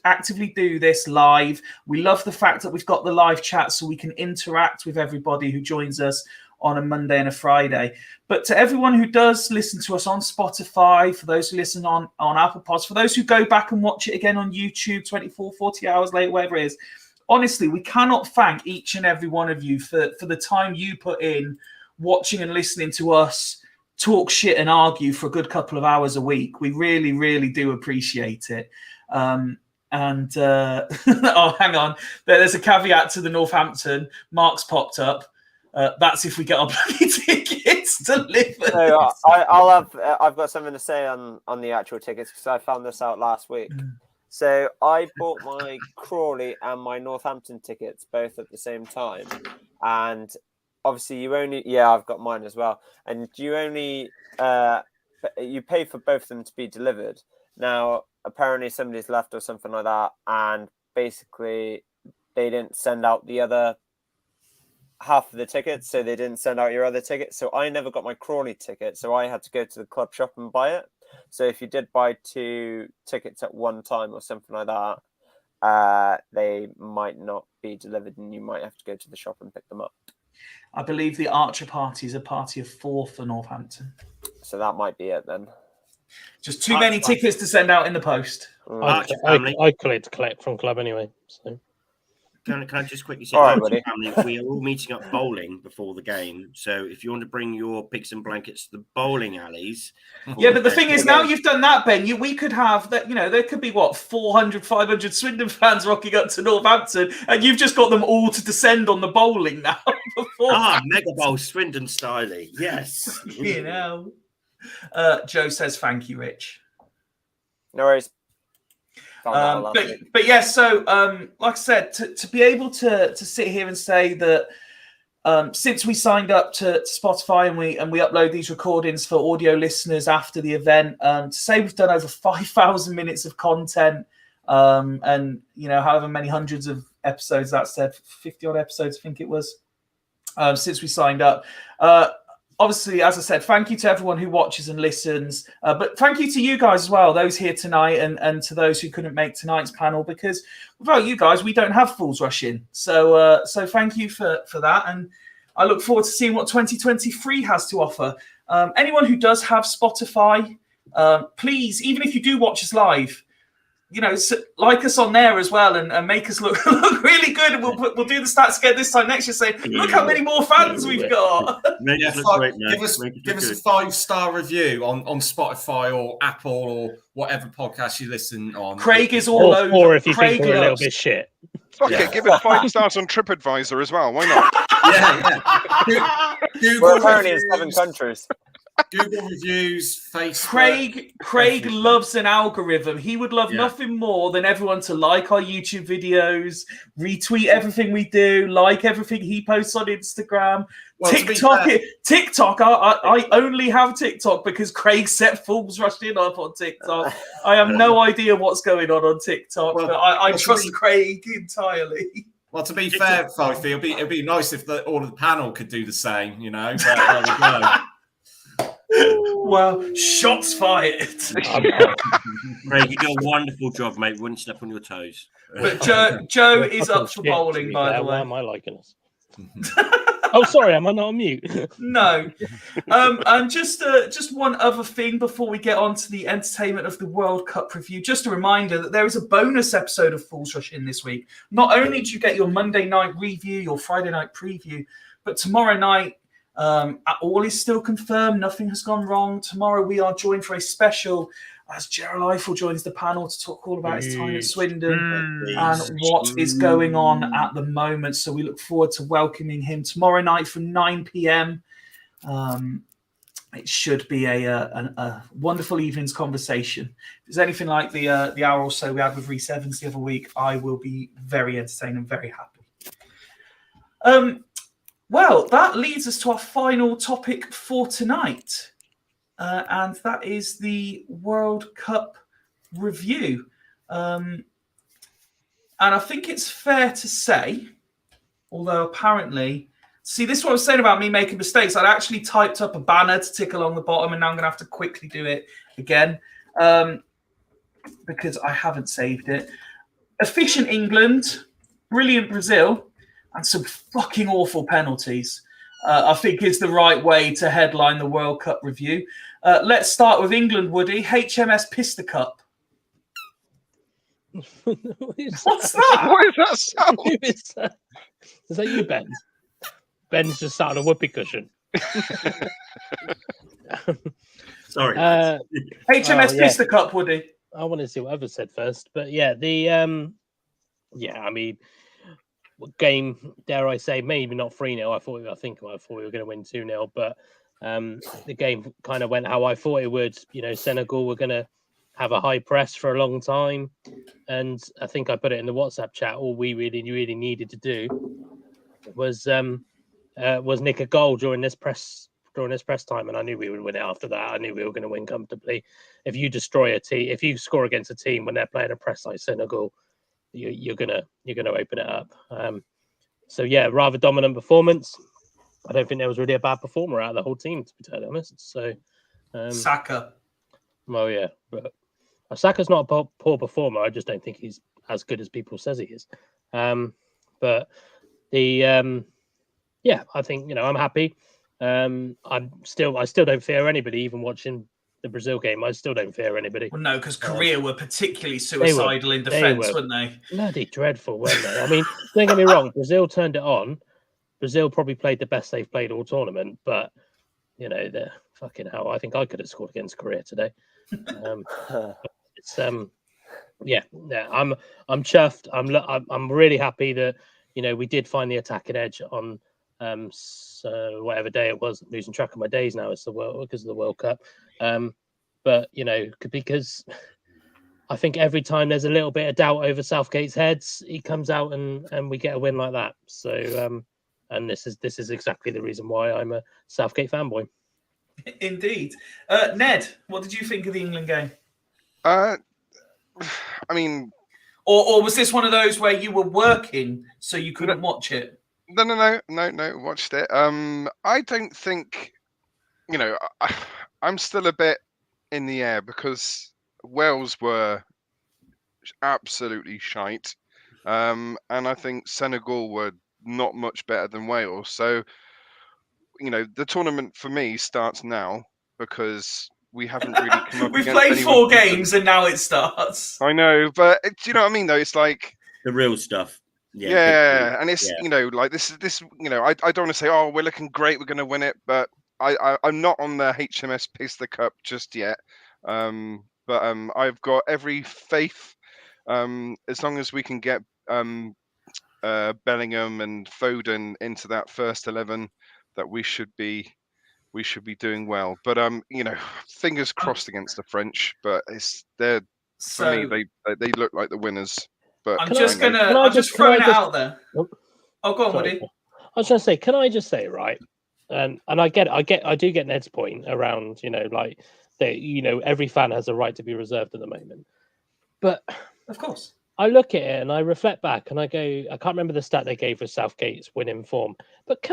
actively do this live. We love the fact that we've got the live chat so we can interact with everybody who joins us on a Monday and a Friday. But to everyone who does listen to us on Spotify, for those who listen on Apple Pods, for those who go back and watch it again on YouTube 24, 40 hours later, whatever it is, honestly, we cannot thank each and every one of you for the time you put in watching and listening to us talk shit and argue for a good couple of hours a week. We really, really do appreciate it. Oh, hang on. There's a caveat to the Northampton. Mark's popped up. That's if we get our bloody tickets delivered. So I've got something to say on the actual tickets because I found this out last week. So I bought my Crawley and my Northampton tickets both at the same time, and obviously I've got mine as well, and you only you pay for both of them to be delivered. Now apparently somebody's left or something like that, and basically they didn't send out the other half of the tickets, so they didn't send out your other tickets. So I never got my Crawley ticket, so I had to go to the club shop and buy it. So if you did buy 2 tickets at one time or something like that, they might not be delivered, and you might have to go to the shop and pick them up. I believe the Archer party is a party of 4 for Northampton. So that might be it then. Just too many tickets to send out in the post. I collect from club anyway. So. Can I just quickly say, All right, buddy. family, we are all meeting up bowling before the game. So if you want to bring your pigs and blankets to the bowling alleys. Yeah, but the thing is, now you've done that, Ben, we could have that, there could be 400, 500 Swindon fans rocking up to Northampton, and you've just got them all to descend on the bowling now. Mega Bowl Swindon style. Yes. Joe says, thank you, Rich. No worries. But yeah, so like I said, to be able to sit here and say that since we signed up to Spotify and we upload these recordings for audio listeners after the event, to say we've done over 5,000 minutes of content, and however many hundreds of episodes that said, 50 odd episodes I think it was, since we signed up. Obviously, as I said, thank you to everyone who watches and listens, but thank you to you guys as well, those here tonight and to those who couldn't make tonight's panel, because without you guys, we don't have Fools Rush In. So thank you for that, and I look forward to seeing what 2023 has to offer. Anyone who does have Spotify, please, even if you do watch us live, like us on there as well and make us look really good. And we'll do the stats again this time next year, saying, look how many more fans we've got. Give us a 5-star review on Spotify or Apple or whatever podcast you listen on. Craig is all over. Or if you think we're a little bit shit. Fuck it, give it 5 stars on TripAdvisor as well. Why not? We're apparently in 7 countries. Google reviews, Facebook. Craig loves an algorithm. He would love nothing more than everyone to like our YouTube videos, retweet everything we do, like everything he posts on Instagram. Well, TikTok. I only have TikTok because Craig set Fools Rushed In up on TikTok. I have no idea what's going on TikTok, but I trust Craig entirely. Well, to be fair, Fifey, it'd be nice if all of the panel could do the same, But there we go. Well, shots fired. Craig, you do a wonderful job, mate. Wouldn't step on your toes. But Joe is up for bowling, by the way. Why am I liking this? Oh, sorry, am I not on mute? No. And just one other thing before we get on to the entertainment of the World Cup review. Just a reminder that there is a bonus episode of Fools Rush In this week. Not only do you get your Monday night review, your Friday night preview, but tomorrow night, all is still confirmed. Nothing has gone wrong. Tomorrow we are joined for a special as Gerald Eiffel joins the panel to talk all about his time at Swindon and what is going on at the moment. So we look forward to welcoming him tomorrow night from 9 p.m. It should be a wonderful evening's conversation. If there's anything like the hour or so we had with Rhys Evans the other week, I will be very entertained and very happy. Well, that leads us to our final topic for tonight, and that is the World Cup review. And I think it's fair to say, although apparently, see, this is what I was saying about me making mistakes. I'd actually typed up a banner to tick along the bottom, and now I'm going to have to quickly do it again because I haven't saved it. Efficient England, brilliant Brazil, and some fucking awful penalties, I think is the right way to headline the World Cup review. Let's start with England, Woody. HMS Pista Cup. What's that? What is that sound? Who is that? Is that you, Ben? Ben's just sat on a whoopee cushion. Sorry. HMS Pista Cup, Woody. I want to see what others said first, but yeah, I mean, game, dare I say, maybe not 3-0. I think we were going to win 2-0, but the game kind of went how I thought it would. Senegal were going to have a high press for a long time, and I think I put it in the WhatsApp chat. All we really needed to do was nick a goal during this press time, and I knew we would win it after that. I knew we were going to win comfortably. If you destroy a team, if you score against a team when they're playing a press like Senegal, you're gonna open it up. So yeah, rather dominant performance. I don't think there was really a bad performer out of the whole team, to be totally honest. So, Saka. well, yeah, but Saka's not a poor performer. I just don't think he's as good as people says he is. But the yeah, I think I'm happy. I still don't fear anybody, even watching the Brazil game. I still don't fear anybody. Well, no, because Korea were particularly They suicidal in defence, weren't they? Bloody dreadful, weren't they? I mean, don't get me wrong. Brazil turned it on. Brazil probably played the best they've played all tournament, but they're fucking hell. I think I could have scored against Korea today. It's yeah. I'm chuffed. I'm really happy that we did find the attacking edge on so whatever day it was. I'm losing track of my days now. It's because of the World Cup. But because I think every time there's a little bit of doubt over Southgate's heads, he comes out and we get a win like that. So and this is exactly the reason why I'm a Southgate fanboy. Indeed. Ned, what did you think of the England game? I mean, or was this one of those where you were working so you couldn't watch it? No. Watched it. I don't think, I'm still a bit in the air because Wales were absolutely shite, and I think Senegal were not much better than Wales. So, the tournament for me starts now because we haven't really come up. We've played 4 games and now it starts. I know, but do you know what I mean? Though it's like the real stuff. Yeah, and it's like this. I don't want to say, oh, we're looking great, we're going to win it, but I'm not on the HMS Piss the Cup just yet. But I've got every faith. As long as we can get Bellingham and Foden into that first 11, that we should be doing well. But fingers crossed against the French. But for me, they look like the winners. But I'm just throwing it out there. Oh, go on, Woody. I was going to say, can I just say, right? And I do get Ned's point around, like every fan has a right to be reserved at the moment. But of course, I look at it and I reflect back and I go, I can't remember the stat they gave for Southgate's winning form. But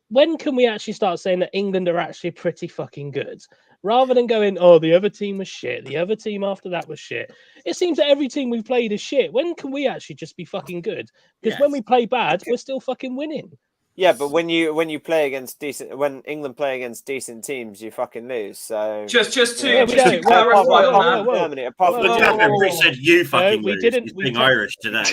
when can we actually start saying that England are actually pretty fucking good? Rather than going, oh, the other team was shit. The other team after that was shit. It seems that every team we've played is shit. When can we actually just be fucking good? Because when we play bad, we're still fucking winning. Yeah, but when you play against when England play against decent teams, you fucking lose. So just to clarify on that, Germany, apart from we said you fucking lose. Didn't. Being Irish today.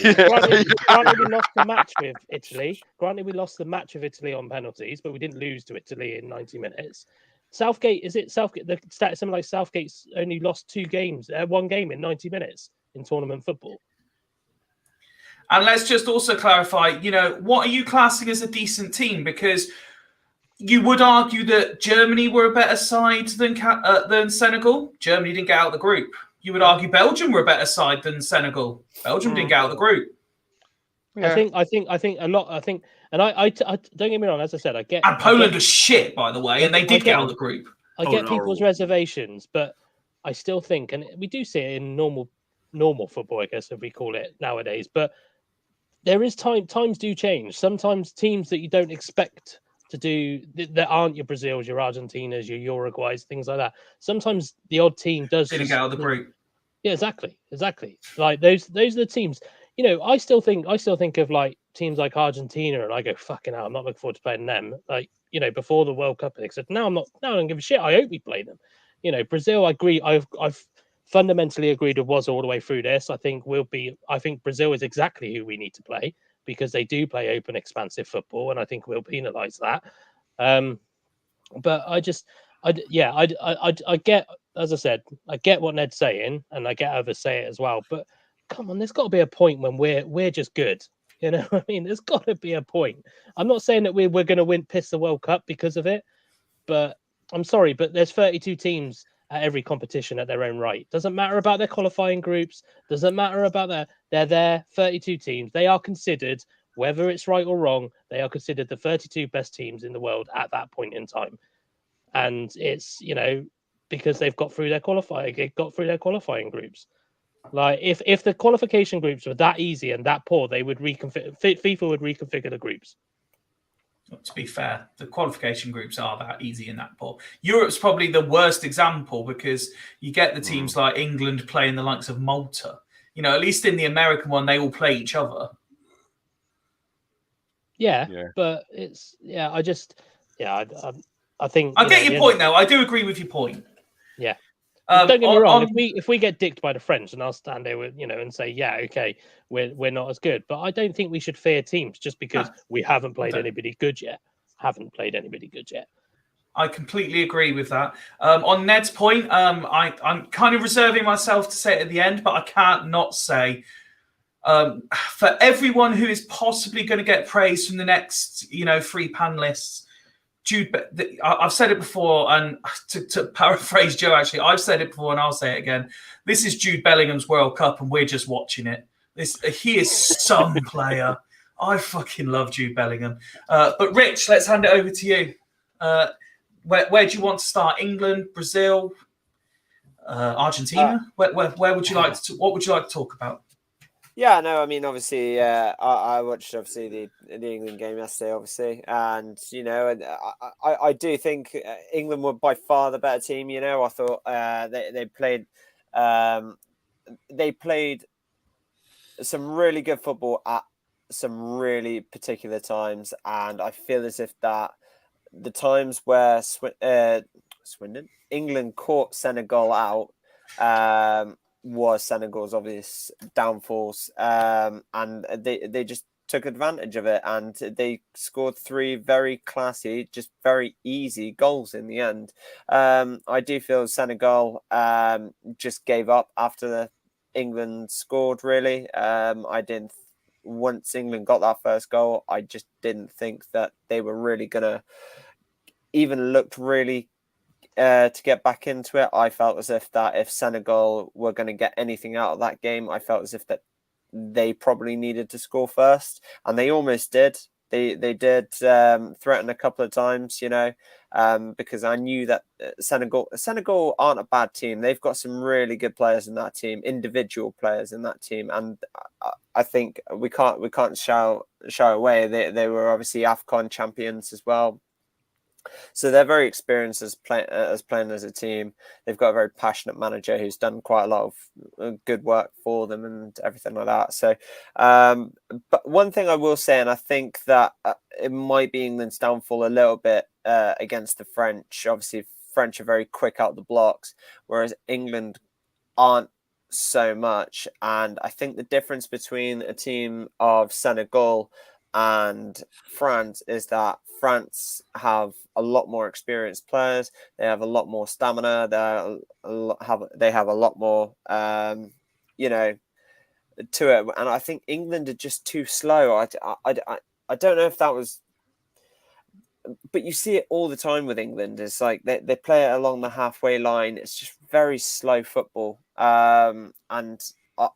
Granted, we lost the match with Italy. Granted, we lost the match with Italy on penalties, but we didn't lose to Italy in 90 minutes. Southgate, the stat is something like Southgate's only lost 1 game in 90 minutes in tournament football. And let's just also clarify, what are you classing as a decent team? Because you would argue that Germany were a better side than Senegal. Germany didn't get out of the group. You would argue Belgium were a better side than Senegal. Belgium didn't get out of the group. Yeah. I think a lot. And I don't get me wrong. As I said, I get. And Poland was shit, by the way, and they did get out of the group. I get people's reservations, but I still think, and we do see it in normal football, I guess, if we call it nowadays. But there is times do change. Sometimes teams that you don't expect to do that aren't your Brazils, your Argentinas, your Uruguays, things like that. Sometimes the odd team didn't get out of the group. Yeah, exactly. Like those are the teams. I still think of like teams like Argentina, and I go, fucking hell, I'm not looking forward to playing them. Like, before the World Cup, except now I don't give a shit. I hope we play them. Brazil, I agree. I've fundamentally agreed with was all the way through this. I think Brazil is exactly who we need to play because they do play open, expansive football, and I think we'll penalise that. But I get, as I said, I get what Ned's saying, and I get others say it as well. But come on, there's got to be a point when we're just good. You know what I mean? There's got to be a point. I'm not saying that we're going to piss the World Cup because of it, but I'm sorry, but there's 32 teams at every competition at their own right. Doesn't matter about their qualifying groups. Doesn't matter about they're there, 32 teams. They are considered, whether it's right or wrong, they are considered the 32 best teams in the world at that point in time. And it's, because they've got through their qualifying groups. Like if the qualification groups were that easy and that poor, they would FIFA would reconfigure the groups. To be fair, the qualification groups are that easy and that poor. Europe's probably the worst example because you get the teams like England playing the likes of Malta. You know, at least in the American one, they all play each other. Yeah. But I think I get your point, though. I do agree with your point. Yeah. Don't get me wrong. If we get dicked by the French, then I'll stand there with and say, yeah, okay, we're not as good. But I don't think we should fear teams just because we haven't played anybody good yet. I completely agree with that. On Ned's point, I'm kind of reserving myself to say it at the end, but I can't not say for everyone who is possibly going to get praise from the next, 3 panelists. Jude, I've said it before, and to paraphrase Joe, actually, I've said it before, and I'll say it again. This is Jude Bellingham's World Cup, and we're just watching it. He is some player. I fucking love Jude Bellingham. But Rich, let's hand it over to you. Where do you want to start? England, Brazil, Argentina? Where would you like to? What would you like to talk about? Yeah, no, I mean, obviously, I watched the England game yesterday, obviously, and I do think England were by far the better team. I thought they played some really good football at some really particular times, and I feel as if that the times where Swindon, England caught Senegal out. Was Senegal's obvious downfalls, and they just took advantage of it, and they scored 3 very classy, just very easy goals in the end. I do feel Senegal just gave up after England scored. Really, once England got that first goal, I just didn't think that they were really gonna even looked really. To get back into it, I felt as if Senegal were going to get anything out of that game, I felt as if that they probably needed to score first, and they almost did. They did threaten a couple of times, because I knew that Senegal aren't a bad team. They've got some really good players in that team, individual players in that team, and I think we can't shy away. They were obviously AFCON champions as well. So they're very experienced as playing as a team. They've got a very passionate manager who's done quite a lot of good work for them and everything like that. So, but one thing I will say, and I think that it might be England's downfall a little bit against the French. Obviously, French are very quick out the blocks, whereas England aren't so much. And I think the difference between a team of Senegal and France is that France have a lot more experienced players. They have a lot more stamina. They have a lot more, to it. And I think England are just too slow. I don't know if that was, but you see it all the time with England. It's like they play it along the halfway line. It's just very slow football. And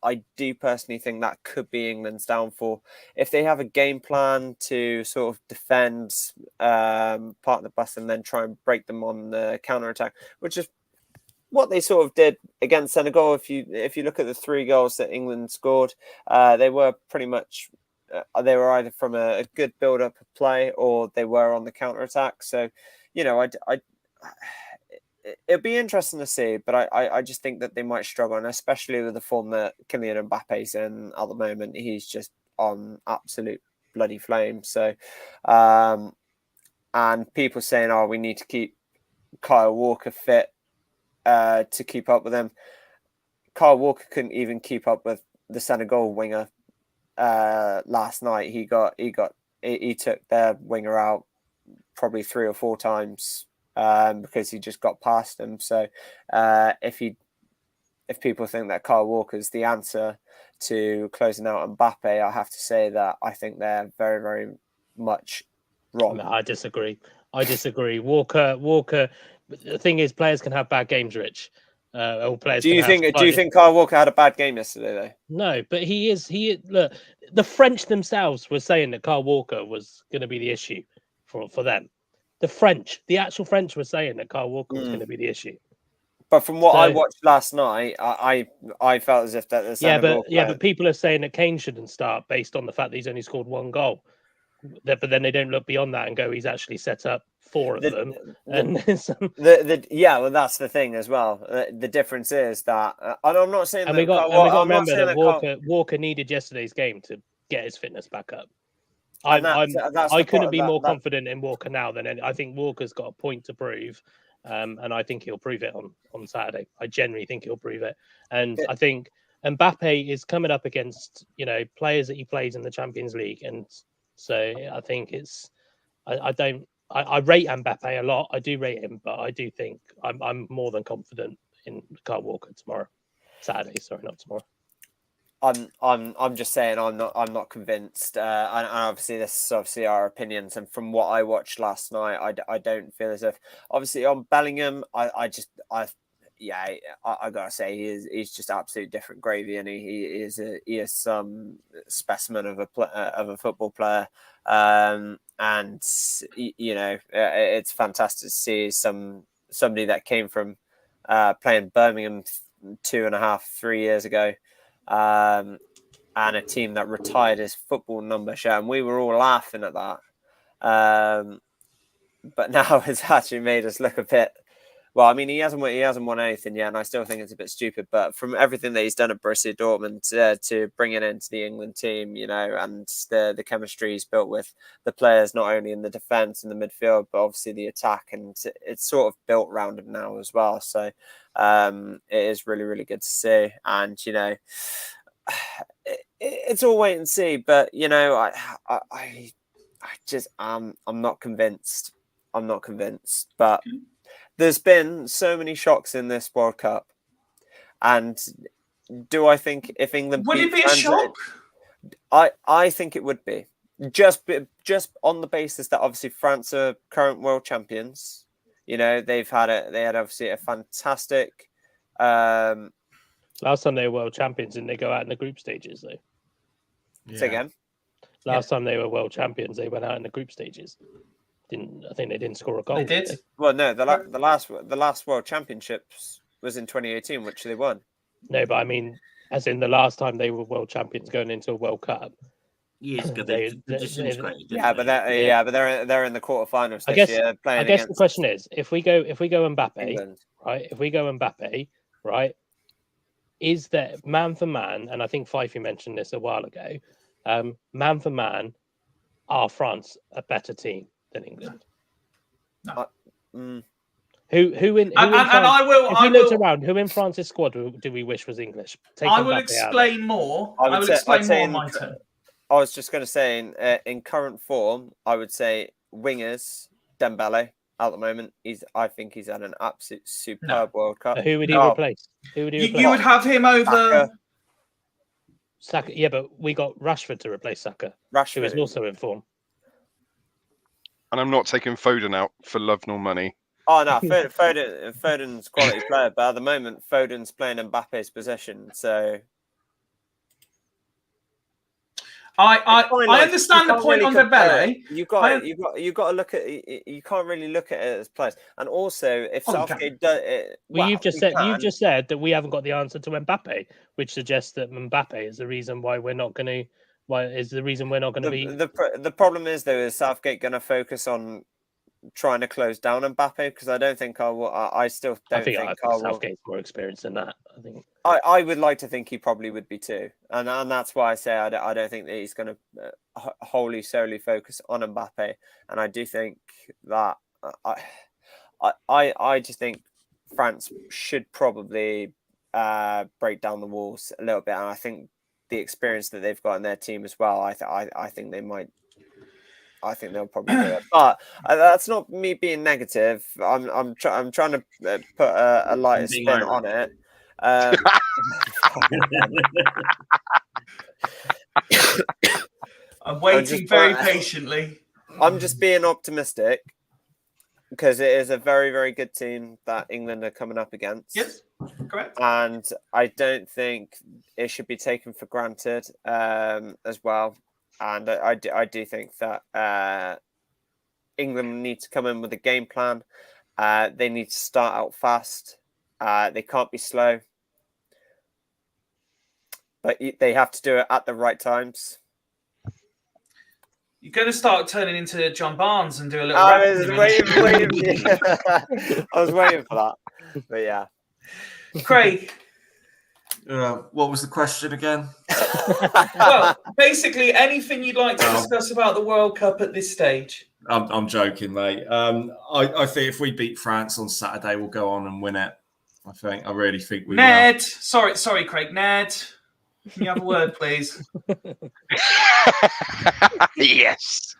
I do personally think that could be England's downfall. If they have a game plan to sort of defend part of the bus and then try and break them on the counter-attack, which is what they sort of did against Senegal. If you look at the 3 goals that England scored, they were pretty much they were either from a good build-up of play or they were on the counter-attack. So, it'll be interesting to see, but I just think that they might struggle, and especially with the form that Kylian Mbappe's in at the moment, he's just on absolute bloody flame. So, and people saying, "Oh, we need to keep Kyle Walker fit to keep up with him." Kyle Walker couldn't even keep up with the Senegal winger last night. He took their winger out probably 3 or 4 times. Because he just got past him. So if people think that Kyle Walker's the answer to closing out Mbappe, I have to say that I think they're very, very much wrong. No, I disagree. Walker. The thing is, players can have bad games, Rich. All players. Do you think Kyle Walker had a bad game yesterday, though? No, but he is. Look, the French themselves were saying that Kyle Walker was going to be the issue for them. The actual French were saying that Kyle Walker was going to be the issue. But from what I So- watched last night, I felt as if that the Senegal but people are saying that Kane shouldn't start based on the fact that he's only scored 1 goal. But then they don't look beyond that and go, he's actually set up 4 of them. And well, that's the thing as well. The difference is that, and I'm not saying and that. we got I'm to not remember saying that Walker needed yesterday's game to get his fitness back up. And I the couldn't part- be that- more that- confident in Walker now than any. I think Walker's got a point to prove, and I think he'll prove it on Saturday. I genuinely think he'll prove it, and I think Mbappe is coming up against players that he plays in the Champions League, and so I think it's I rate Mbappe a lot. I do rate him, but I do think I'm more than confident in Kyle Walker Saturday. Sorry, not tomorrow. I'm just saying I'm not convinced, and obviously this is obviously our opinions. And from what I watched last night, I don't feel as if obviously on Bellingham, I gotta say he's just absolute different gravy, and he is some specimen of a football player, and it's fantastic to see somebody that came from playing Birmingham 2.5-3 years ago. And a team that retired his football number shirt, and we were all laughing at that. But now it's actually made us look a bit. Well, I mean, he hasn't won anything yet, and I still think it's a bit stupid. But from everything that he's done at Borussia Dortmund to bring it into the England team, and the chemistry he's built with the players, not only in the defence and the midfield, but obviously the attack, and it's sort of built around him now as well. So it is really, really good to see, and it's all wait and see. But I'm not convinced. I'm not convinced, but. There's been so many shocks in this World Cup, and do I think if England would it be a shock? I think it would be just on the basis that obviously France are current world champions. They had obviously a fantastic. Last time they were world champions, didn't they go out in the group stages though? Say again. Last time they were world champions, they went out in the group stages. I think they didn't score a goal. They did. Well, no, the last World Championships was in 2018, which they won. No, but I mean, as in the last time they were world champions going into a World Cup. Years ago, they disintegrated. Yeah, but they're in the quarterfinals I this guess, year. I guess the question is, if we go Mbappe, England. right? If we go Mbappe, right? Is that man for man? And I think Fifey mentioned this a while ago. Man for man, are France a better team than England? No. Who in France, I will. If we looked around, who in France's squad do we wish was English? I will explain more. I will explain more on my turn. I was just going to say, in current form, I would say wingers Dembele at the moment. I think he's had an absolute superb World Cup. Who would he replace? Who would he replace? You would have him over Saka. Yeah, but we got Rashford to replace Saka. Who is also in form. And I'm not taking Foden out for love nor money. Oh no, Foden's a quality player, but at the moment Foden's playing Mbappe's position, so I understand the point on Dembele. You got to look at. You can't really look at it as players, and also if Southgate does it. Well, you've just said that we haven't got the answer to Mbappe, which suggests that Mbappe is the reason why we're not going to. Why is the reason we're not going to be? The problem is though, is Southgate going to focus on trying to close down Mbappe? Because I don't think I still don't think Southgate's more experienced than that. I think I would like to think he probably would be too, and that's why I say I don't think that he's going to wholly solely focus on Mbappe, and I do think that I just think France should probably break down the walls a little bit, and I think the experience that they've got in their team as well, I think they might. I think they'll probably do it, but that's not me being negative. I'm trying to put a lighter spin on it. I'm waiting very patiently. I'm just being optimistic because it is a very, very good team that England are coming up against. Yes, correct. And I don't think it should be taken for granted as well. And I do think that England need to come in with a game plan. They need to start out fast. They can't be slow, but they have to do it at the right times. You're going to start turning into John Barnes and do a little. I was waiting for that, but yeah. Craig. What was the question again? Well, basically, anything you'd like to discuss about the World Cup at this stage? I'm joking, mate. I think if we beat France on Saturday, we'll go on and win it. I really think we Ned. will. Sorry, Craig. Ned, can you have a word, please? Yes,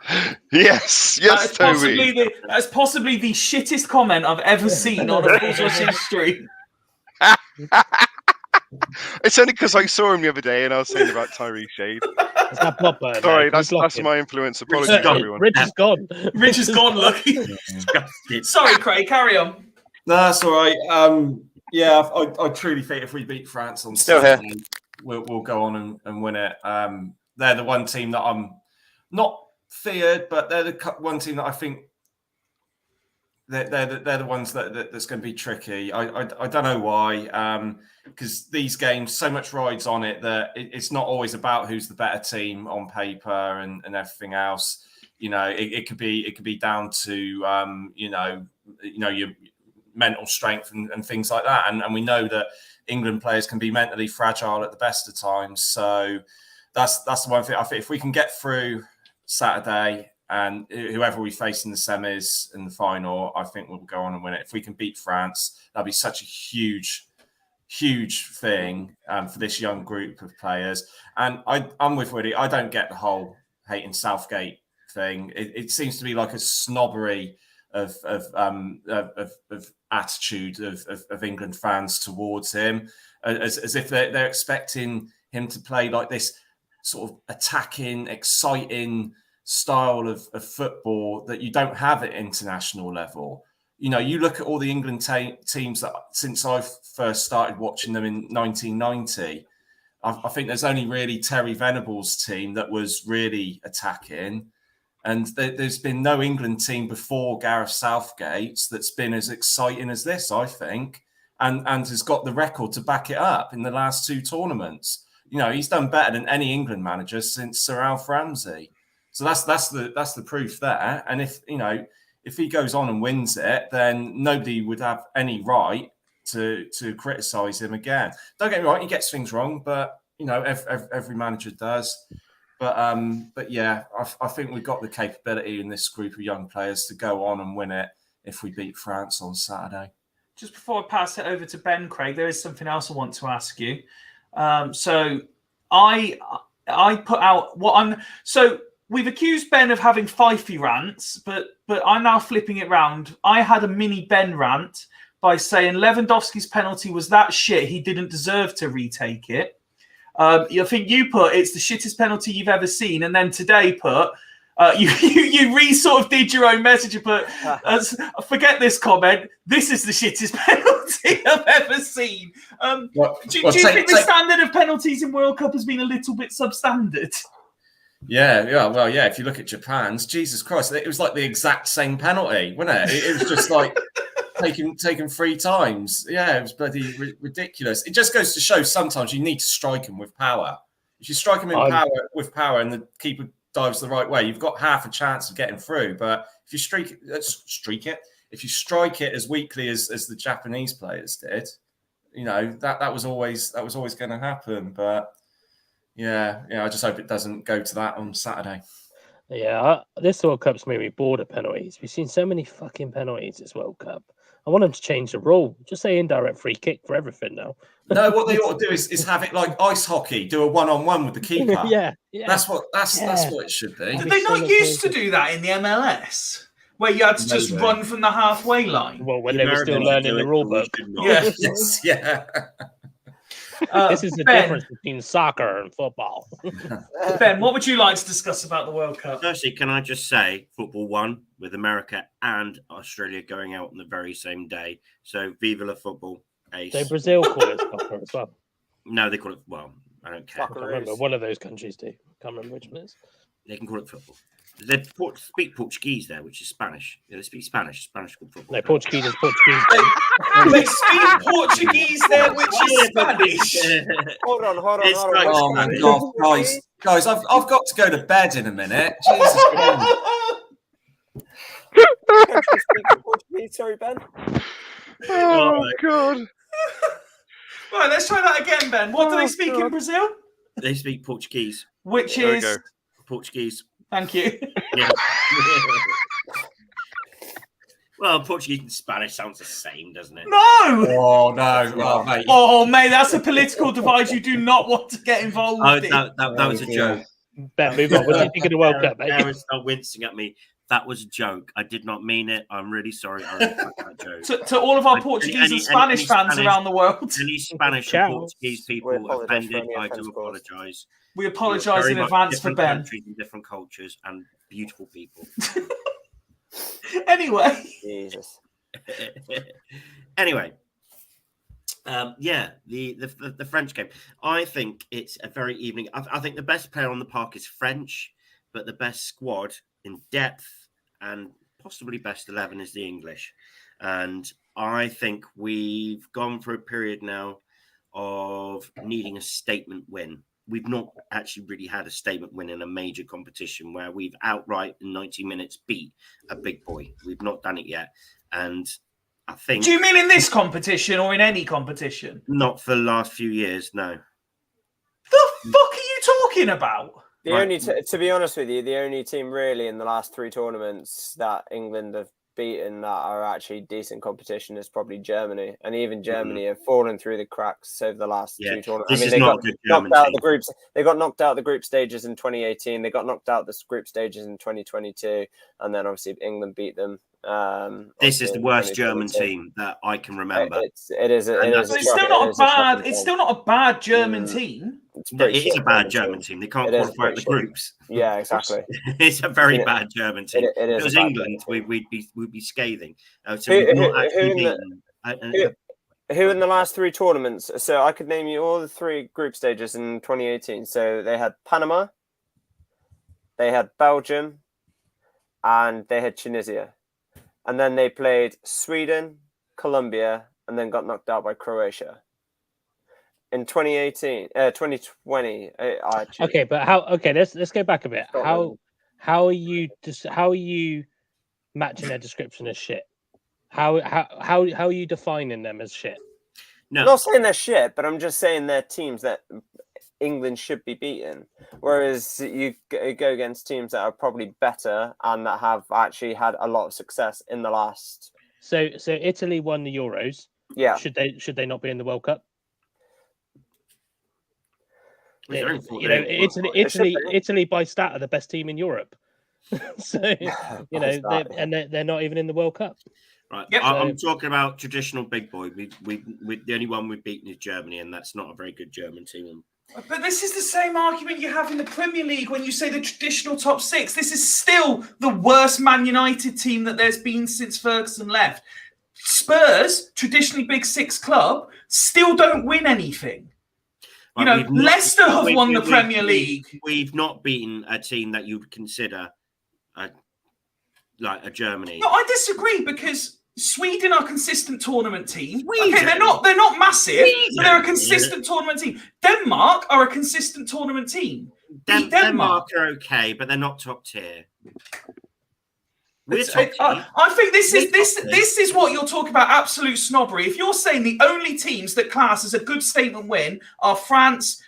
Toby. That's possibly the shittest comment I've ever seen on a Football's history. It's only because I saw him the other day and I was saying about Tyree Shade. Is that proper? Sorry, that's my influence. Apologies, everyone. Rich is gone. Rich is gone, look. Sorry, Craig, carry on. No, that's all right. I truly think if we beat France on Saturday, we'll go on and win it. They're the one team that I'm not feared, but they're the one team that I think they're the ones that's going to be tricky. I don't know why, because these games, so much rides on it that it's not always about who's the better team on paper and everything else. It could be down to your mental strength and things like that. And we know that England players can be mentally fragile at the best of times. So that's the one thing. I think if we can get through Saturday and whoever we face in the semis and the final, I think we'll go on and win it. If we can beat France, that'd be such a huge thing for this young group of players. And I'm with Woody. I don't get the whole hating Southgate thing. It seems to be like a snobbery of attitude of England fans towards him, as if they're expecting him to play like this sort of attacking, exciting style of football that you don't have at international level. You look at all the England teams that since I first started watching them in 1990, I think there's only really Terry Venables' team that was really attacking. And there's been no England team before Gareth Southgate's that's been as exciting as this, I think, and has got the record to back it up in the last two tournaments. He's done better than any England manager since Sir Alf Ramsey. So that's the proof there. And if he goes on and wins it, then nobody would have any right to criticise him again. Don't get me wrong, he gets things wrong, but every manager does. But yeah, I think we've got the capability in this group of young players to go on and win it if we beat France on Saturday. Just before I pass it over to Ben, Craig, there is something else I want to ask you. So I put out what I'm. So we've accused Ben of having Fifey rants, but I'm now flipping it round. I had a mini Ben rant by saying Lewandowski's penalty was that shit he didn't deserve to retake it. I think you put it's the shittest penalty you've ever seen, and then today put you sort of did your own message. You put forget this comment. This is the shittest penalty I've ever seen. Do you think the standard of penalties in World Cup has been a little bit substandard? Yeah. Well, yeah. If you look at Japan's, Jesus Christ, it was like the exact same penalty, wasn't it? It was just like taken 3 times. Yeah, it was bloody ridiculous. It just goes to show sometimes you need to strike him with power. If you strike him with power and the keeper dives the right way, you've got half a chance of getting through. But if you if you strike it as weakly as the Japanese players did, that was always going to happen. But yeah, I just hope it doesn't go to that on Saturday. Yeah, this World Cup's made me bored of penalties. We've seen so many fucking penalties this World Cup. I want them to change the rule. Just say indirect free kick for everything now. No, what they ought to do is have it like ice hockey, do a one-on-one with the keeper. yeah. That's what it should be. Did they not used to do that in the MLS? Where you had to just run from the halfway line? Well, when they were still learning the rule book. Yes, yeah. This is the difference between soccer and football. Ben, what would you like to discuss about the World Cup? Firstly, can I just say football won with America and Australia going out on the very same day. So viva la football. Ace. So Brazil call it soccer as well. No, they call it, well, I don't care. I can't remember. One of those countries do. Can't remember which one it is. They can call it football. They speak Portuguese there, which is Spanish. They speak Spanish. Spanish called football. No, Portuguese is Portuguese. They speak Portuguese there, which is Spanish. Hold on. It's like- Oh my God, guys, I've got to go to bed in a minute. Jesus Christ. Portuguese, sorry, Ben. Oh God. Right, let's try that again, Ben. What do they speak in Brazil? They speak Portuguese. Which There we is... go. Portuguese. Thank you. Yeah. Well, Portuguese and Spanish sounds the same, doesn't it? No! Oh no, oh mate. Oh, mate, that's a political divide you do not want to get involved Oh, in. that was a joke. Ben, move on. What do you think of the World Cup, mate? Aaron's not wincing at me. That was a joke. I did not mean it. I'm really sorry. I retract that joke. To all of our Any- Portuguese any- and Spanish any fans Spanish- around the world, Any Spanish Ciao. and Portuguese We people apologise for offended, any I offence do caused. apologise. we You're apologise very in much advance for different Ben. countries and different cultures and beautiful people. Anyway, Jesus. Anyway, the French game. I think it's a very evening. I think the best player on the park is French, but the best squad in depth and possibly best 11 is the English. And I think we've gone for a period now of needing a statement win. We've not actually really had a statement win in a major competition where we've outright in 90 minutes beat a big boy. We've not done it yet. And I think do you mean in this competition or in any competition? not for the last few years, no. The fuck are you talking about? The Right. only, to be honest with you, the only team really in the last 3 tournaments that England have beaten that are actually decent competition is probably Germany, and even Germany have fallen through the cracks over the last 2 tournaments. This is they not got a good German knocked out team. the groups. They got knocked out the group stages in 2018. They got knocked out the group stages in 2022, and then obviously England beat them. This is the in worst German 2022. team that I can remember. It is. And It is. But it's a still shocking- not it a is a shocking bad. It's team. still not a bad German Mm. team. It's No, pretty it is a shit bad German German team. They can't It is qualify out the pretty shit. groups. Yeah, exactly. It's a very It- bad German team. it If is it a was bad England, German we'd be scathing. So Who- we've not who actually in the- beaten. Who in the last 3 tournaments? So I could name you all the 3 group stages in 2018. So they had Panama, they had Belgium, and they had Tunisia. And then they played Sweden, Colombia, and then got knocked out by Croatia. In 2020, actually, Okay, but how? Okay, let's go back a bit. Scotland. How are you matching their description as shit? How are you defining them as shit? No, I'm not saying they're shit, but I'm just saying they're teams that England should be beaten. Whereas you go against teams that are probably better and that have actually had a lot of success in the last. So Italy won the Euros. Yeah, Should they not be in the World Cup? it's their own fault You they know, didn't qualify. Italy by stat are the best team in Europe. So you know, they're not even in the World Cup. Right. Yep. I'm talking about traditional big boy. We the only one we've beaten is Germany, and that's not a very good German team. But this is the same argument you have in the Premier League when you say the traditional top 6. This is still the worst Man United team that there's been since Ferguson left. Spurs, traditionally Big 6 club, still don't win anything. You know, We've not- Leicester have we- won the we- Premier we- League. We've not beaten a team that you'd consider like a Germany. No, I disagree because Sweden are a consistent tournament team. Okay, Sweden? they're not massive, but they're a Sweden? consistent tournament team. Denmark are a consistent tournament team. Beat Denmark are okay, but they're not top tier. We're top tier. I think this We're top tier. is what you're talking about, absolute snobbery. If you're saying the only teams that class as a good statement win are France,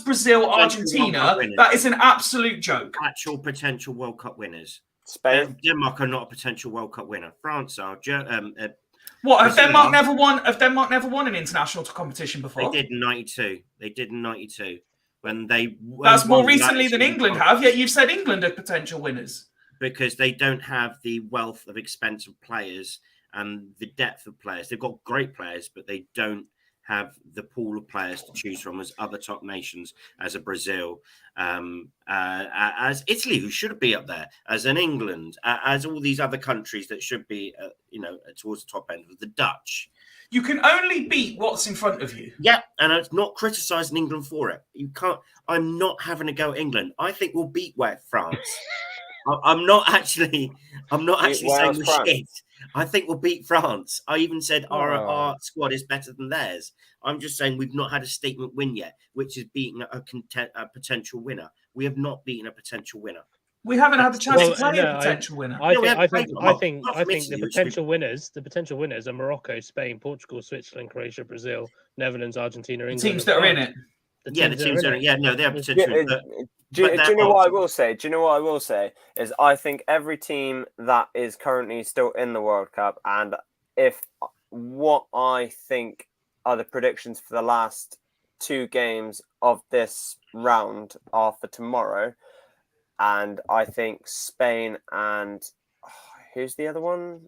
Brazil, Argentina, World Cup winners. that is an absolute joke. Actual potential World Cup winners. Spain. Denmark are not a potential World Cup winner. France are. What have Brazil Denmark are. never won? Have Denmark never won an international competition They before? did in '92. They did in '92 when they. That's more won recently than actually England won. have. Yet you've said England are potential winners. Because they don't have the wealth of expensive players and the depth of players. They've got great players, but they don't have the pool of players to choose from as other top nations, as a Brazil, as Italy, who should be up there, as an England, as all these other countries that should be, towards the top end of the Dutch. You can only beat what's in front of you. Yeah, and I'm not criticising England for it. You can't. I'm not having a go at England. I think we'll beat France. I'm not actually saying Wales, we're France. shit. I think we'll beat France. I even said our Oh. squad is better than theirs. I'm just saying we've not had a statement win yet, which is beating a potential winner. We have not beaten a potential winner. We haven't had the chance Well, to play no, a potential winner. I No, we think haven't played them. I Not think from the Italy, which potential winners are Morocco, Spain, Portugal, Switzerland, Croatia, Brazil, Netherlands, Argentina, The England. teams and that are in France. it. the teams are. Yeah, no, they have Do, potential. But do they're you know what I odds. will say? Do you know what I will say? Is I think every team that is currently still in the World Cup, and if what I think are the predictions for the last 2 games of this round are for tomorrow, and I think Spain and who's the other one?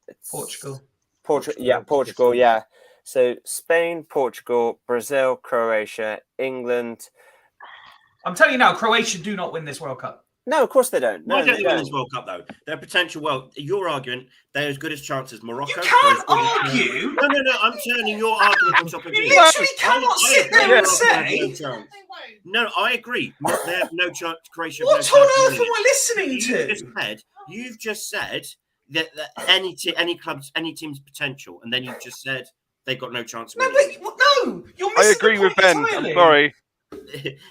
It's Portugal. Portugal. Yeah. So Spain, Portugal, Brazil, Croatia, England. I'm telling you now, Croatia do not win this World Cup. No, of course they don't. No, Why don't they they win don't. this World Cup though? They're potential. Well, you're arguing they're as good as chance as Morocco. You they're can't as good as- argue. No. I'm turning your argument on top of You yours. literally cannot sit agree there and Morocco have say- no chance. No, I agree. They have no chance. Croatia. What have no on chance of earth winning am I listening to? You've just said that any clubs, any team's potential, and then you just said they've got no chance of No, winning. but no, you're I missing agree the with point Ben. entirely. I'm sorry.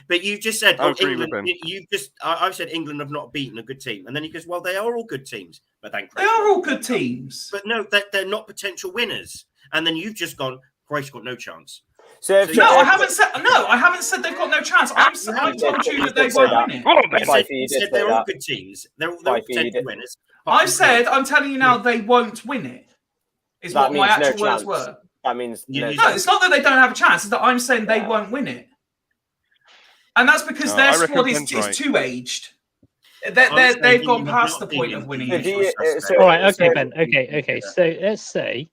But you just said, I agree with England. Ben. I've said England have not beaten a good team, and then he goes, "Well, they are all good teams." But then They are all good teams. But no, they're not potential winners. And then you've just gone, Croatia got no chance. So if No, I haven't said they've got no chance. I told you that they won't win it. You said they're all good teams. They're all potential winners. I said, I'm telling you now, they won't win it. Is That what my means no actual words chance. were. That means no. No, it's not that they don't have a chance. It's that I'm saying they won't win it. And that's because No, their I reckon squad Ben's right. is too aged. They've gone past the point of winning. So All right, okay, Ben. Okay. So let's say,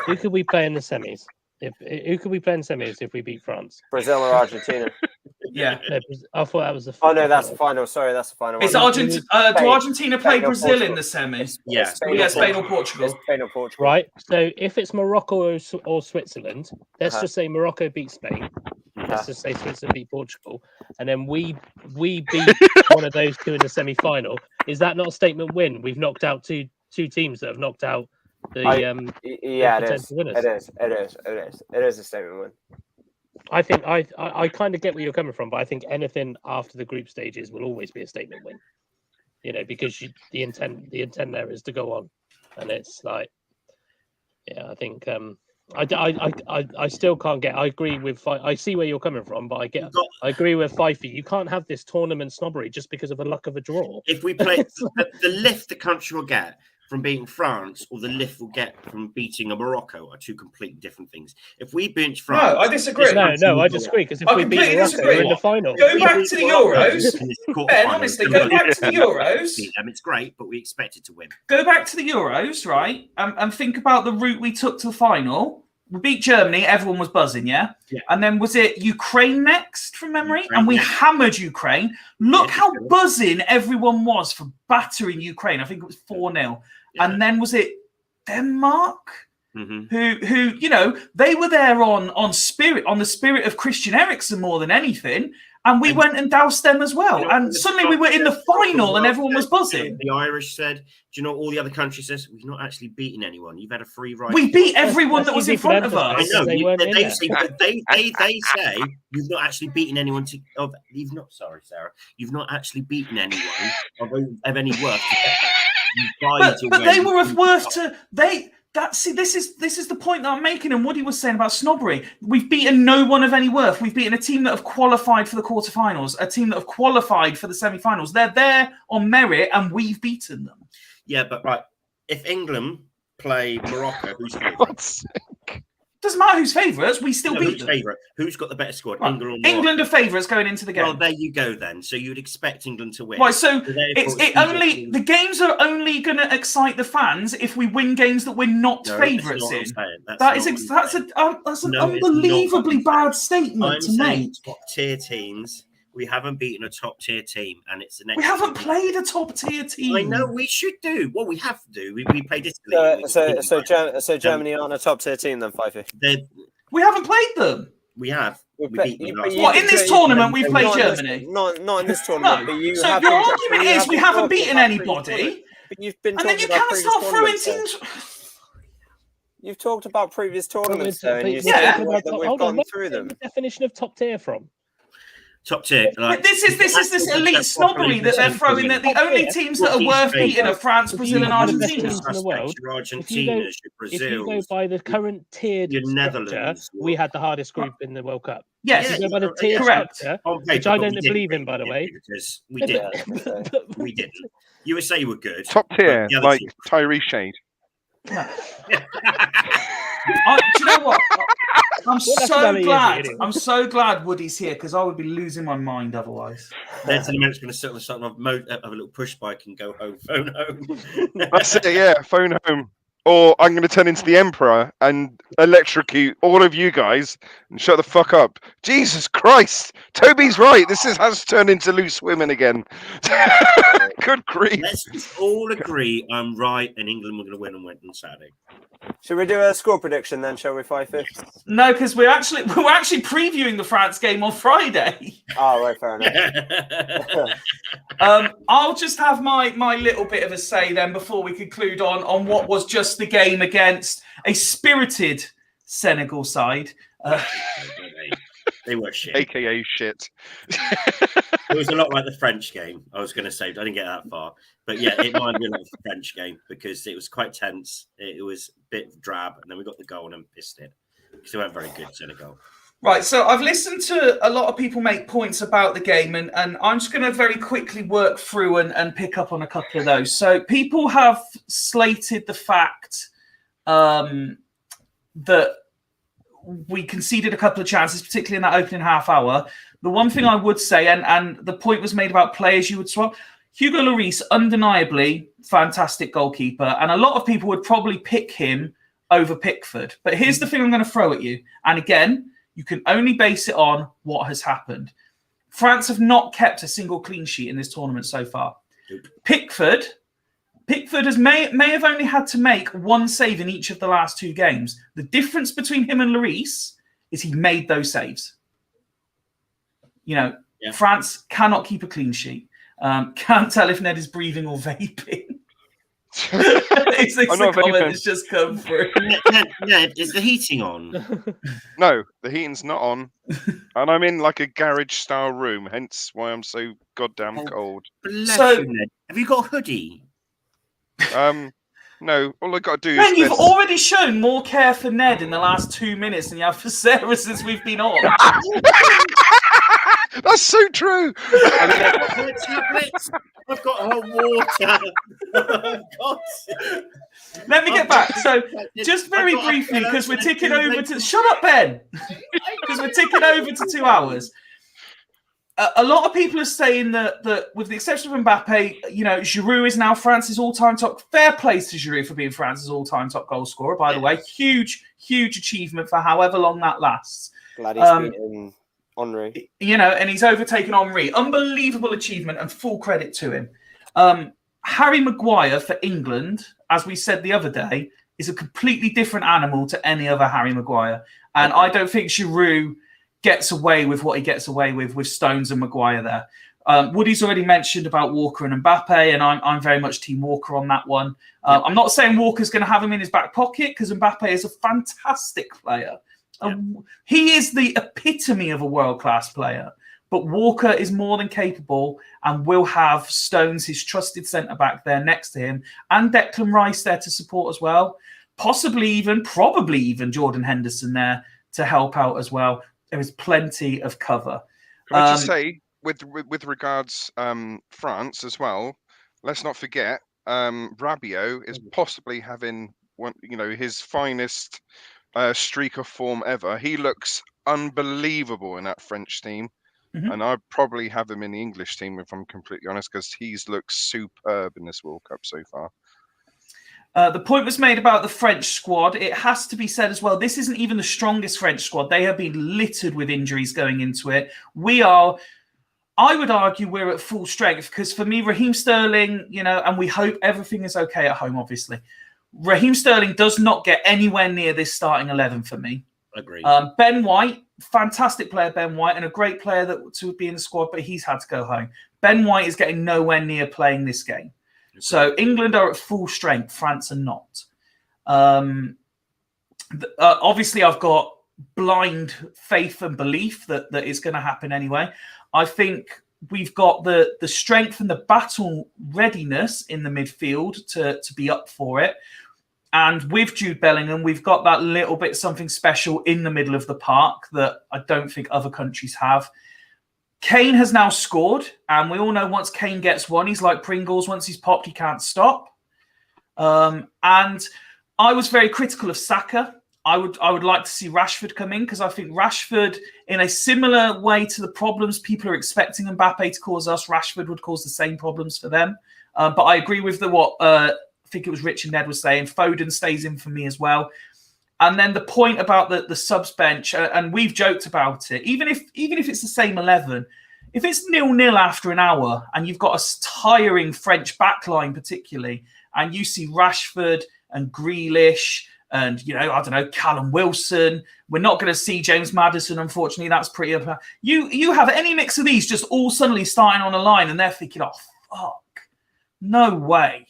who could we play in the semis? Who could we play in semis if we beat France? Brazil or Argentina? Yeah. No, I thought that was the. Oh no, that's the final. Sorry, that's the final. It's one. Argentina. Do Argentina play Spain or Brazil in Portugal. the semis? Yeah. Spain or Portugal. It's Spain or Portugal. Right. So if it's Morocco or Switzerland, let's Uh-huh. just say Morocco beat Spain. Let's just say Switzerland beat Portugal, and then we beat one of those two in the semi-final. Is that not a statement win? We've knocked out two teams that have knocked out the Yeah, it is. potential winners. It is a statement win. I think I kind of get where you're coming from, but I think anything after the group stages will always be a statement win. You know, because the intent there is to go on, and it's like, yeah, I think I still can't get. I agree with. I see where you're coming from, but I agree with Fifey. You can't have this tournament snobbery just because of the luck of a draw. If we play the lift the country will get from beating France or the lift we'll get from beating a Morocco are two completely different things. If we bench France, No, I disagree. No, I disagree because if I we beat completely Morocco, disagree. we're in the final. Go back to the Euros. Ben, honestly, go back to the Euros. It's great, but we expected to win. Go back to the Euros, right? And think about the route we took to the final. We beat Germany. Everyone was buzzing, yeah? And then was it Ukraine next from memory? Ukraine, and we yeah. hammered Ukraine. Look how buzzing everyone was for battering Ukraine. I think it was 4-0. And then was it Denmark? Who you know, they were there on the spirit of Christian Eriksen more than anything. And we went and doused them as well. You know, And suddenly we were in the final and everyone was buzzing. The Irish said, do you know all the other countries says we've not actually beaten anyone. You've had a free ride. We beat everyone that was in front of us. I know. They weren't in They there. say say you've not actually beaten anyone you've not sorry, Sarah. You've not actually beaten anyone of any worth to get that. But they were of worth to this is the point that I'm making, and Woody was saying about snobbery. We've beaten no one of any worth. We've beaten a team that have qualified for the quarterfinals, a team that have qualified for the semi-finals. They're there on merit, and we've beaten them. Yeah, but right, if England play Morocco, who's favourite? Doesn't matter who's favourites, we still beat them. Favourite? Who's got the better squad? Right. England or Morocco? England are favourites going into the game. Well, there you go then. So you'd expect England to win. Right, so the games are only going to excite the fans if we win games that we're not favourites in. That's an unbelievably bad statement to make. Top tier teams. We haven't beaten a top tier team, and it's the next. We haven't played a top tier team. I know we should do. Well, we have to do. We played Italy. So Germany aren't a top tier team then, Fifey. We haven't played them. We have. Well, We but beat them you- last but you- What, in this tournament we've played Not in this- Germany? Not in this tournament. No. But you So have your been- argument but you is have we been haven't talking beaten about previous anybody, tournaments. But you've been and then talking you about can't previous start throwing tournaments, though. teams. You've talked about previous tournaments, But though, and you we're Yeah. said talking about that top- we've hold on, gone where's through them. the definition of top tier from? Top tier. Like, This is this elite snobbery that they're throwing. That the only teams that are worth beating are France, If Brazil, you and are the best Argentina. teams in the world, Your if you go, Argentinas, your if you go Brazils, by the current tiered your structure, Netherlands, we had the hardest group in the World Cup. Yes, If you go by the yeah, tiered correct. structure, on paper, which I but don't we didn't believe in, really, by the did way. we? Because we But- didn't. but- We didn't. You would say you were good. Top tier, the other like team- Tyree Shade. Do you know what? I'm so nationality is he, glad. anyway? I'm so glad Woody's here because I would be losing my mind otherwise. Then the man's going to sit on the side of a little push bike and go home, phone home. That's it, yeah, phone home. Or I'm going to turn into the Emperor and electrocute all of you guys and shut the fuck up. Jesus Christ! Toby's right. This has turned into loose women again. Good grief. Let's just all agree I'm right and England were going to win on Saturday. Should we do a score prediction then, shall we, Fife? No, because we're actually previewing the France game on Friday. Oh, right, fair enough. I'll just have my little bit of a say then before we conclude on what was just the game against a spirited Senegal side. They were shit. AKA shit. It was a lot like the French game. I was going to say, I didn't get that far. But yeah, it reminded me a lot of the French game because it was quite tense. It was a bit drab. And then we got the goal and pissed it. Because they weren't very good, Senegal. Right, so I've listened to a lot of people make points about the game, and I'm just going to very quickly work through and pick up on a couple of those. So people have slated the fact that we conceded a couple of chances, particularly in that opening half hour. The one thing I would say, and the point was made about players you would swap, Hugo Lloris, undeniably fantastic goalkeeper, and a lot of people would probably pick him over Pickford. But here's the thing I'm going to throw at you. And again, you can only base it on what has happened. France have not kept a single clean sheet in this tournament so far. Pickford has may have only had to make one save in each of the last two games. The difference between him and Lloris is he made those saves. You know, France cannot keep a clean sheet. Can't tell if Ned is breathing or vaping. It's the comment that's just come through. Ned, is the heating on? No, the heating's not on. And I'm in like a garage style room, hence why I'm so goddamn cold. Bless So- you, Ned. Have you got a hoodie? No, all I got to do Man, is you've this. already shown more care for Ned in the last 2 minutes than you have for Sarah since we've been on. That's so true. Tablets. I've got hot water. God. Let me get back. So, just very briefly, because we're ticking over to... Shut up, Ben! Because we're ticking over to 2 hours. A lot of people are saying that with the exception of Mbappe, you know, Giroud is now France's all-time top. Fair play to Giroud for being France's all-time top goal scorer, by the way. Huge, huge achievement for however long that lasts. Glad he's beaten Henry. You know, and he's overtaken Henry. Unbelievable achievement and full credit to him. Harry Maguire for England, as we said the other day, is a completely different animal to any other Harry Maguire. And I don't think Giroud gets away with what he gets away with Stones and Maguire there. Woody's already mentioned about Walker and Mbappe, and I'm very much Team Walker on that one. I'm not saying Walker's going to have him in his back pocket because Mbappe is a fantastic player. He is the epitome of a world-class player, but Walker is more than capable and will have Stones, his trusted centre-back, there next to him, and Declan Rice there to support as well. Probably even Jordan Henderson there to help out as well. There is plenty of cover. Can I just say, with regards France as well, let's not forget Rabiot is possibly having one, you know, his finest streak of form ever. He looks unbelievable in that French team, and I'd probably have him in the English team if I'm completely honest, because he's looked superb in this World Cup so far. The point was made about the French squad. It has to be said as well, this isn't even the strongest French squad. They have been littered with injuries going into it. I would argue we're at full strength because for me, Raheem Sterling, you know, and we hope everything is okay at home, obviously. Raheem Sterling does not get anywhere near this starting 11 for me. Agreed. Ben White, fantastic player, Ben White, and a great player to be in the squad, but he's had to go home. Ben White is getting nowhere near playing this game. So England are at full strength. France are not. Obviously, I've got blind faith and belief that it's going to happen anyway. I think we've got the strength and the battle readiness in the midfield to be up for it. And with Jude Bellingham, we've got that little bit something special in the middle of the park that I don't think other countries have. Kane has now scored, and we all know once Kane gets one, he's like Pringles. Once he's popped, he can't stop. And I was very critical of Saka. I would like to see Rashford come in, because I think Rashford, in a similar way to the problems people are expecting Mbappe to cause us, Rashford would cause the same problems for them. But I agree with what I think it was Rich and Ned was saying. Foden stays in for me as well. And then the point about the subs bench, and we've joked about it, even if it's the same 11, if it's 0-0 after an hour and you've got a tiring French backline particularly, and you see Rashford and Grealish and, I don't know, Callum Wilson, we're not going to see James Maddison, unfortunately. That's pretty up. You have any mix of these just all suddenly starting on a line, and they're thinking, oh, fuck, no way.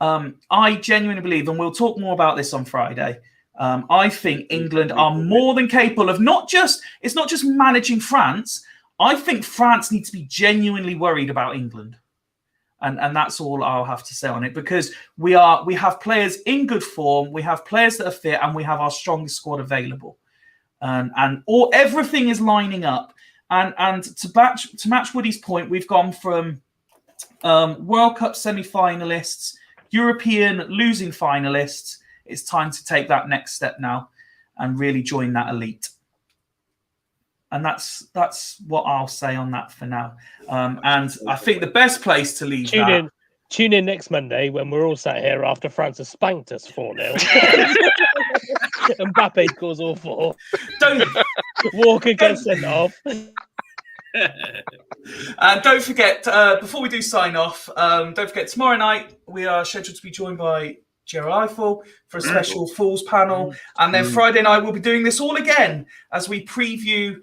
I genuinely believe, and we'll talk more about this on Friday, I think England are more than capable of it's not just managing France. I think France needs to be genuinely worried about England. And that's all I'll have to say on it, because we have players in good form, we have players that are fit, and we have our strongest squad available. And everything is lining up. And to match Woody's point, we've gone from World Cup semi-finalists, European losing finalists. It's time to take that next step now and really join that elite. And that's what I'll say on that for now. And I think the best place to leave Tune in next Monday when we're all sat here after France has spanked us 4-0. Mbappe scores all 4. Walker gets sent off. And don't forget, before we do sign off, don't forget, tomorrow night we are scheduled to be joined by Gerald Eiffel for a special Fools panel. And then Friday night we'll be doing this all again as we preview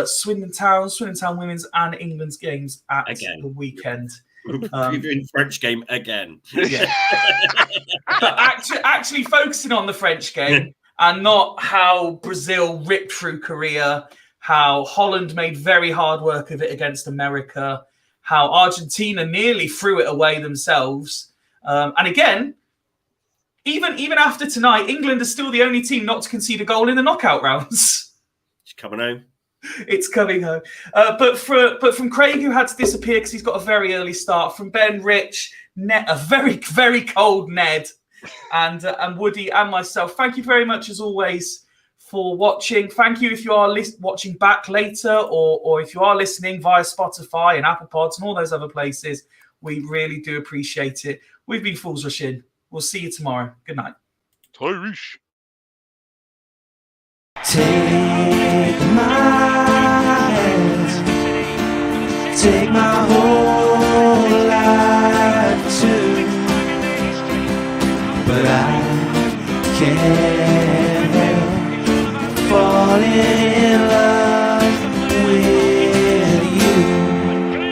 Swindon Town Women's and England's games at the weekend. Previewing French game again. Yeah. But actually focusing on the French game and not how Brazil ripped through Korea, how Holland made very hard work of it against America, how Argentina nearly threw it away themselves. And again, even after tonight, England is still the only team not to concede a goal in the knockout rounds. It's coming home. It's coming home. But from Craig, who had to disappear because he's got a very early start, from Ben, Rich, a very, very cold Ned, and Woody and myself, thank you very much as always for watching. Thank you if you are watching back later, or if you are listening via Spotify and Apple Pods and all those other places. We really do appreciate it. We've been Fools Rush In. We'll see you tomorrow. Good night. Irish. Take my hand, take my whole life too, but I can't help falling in love.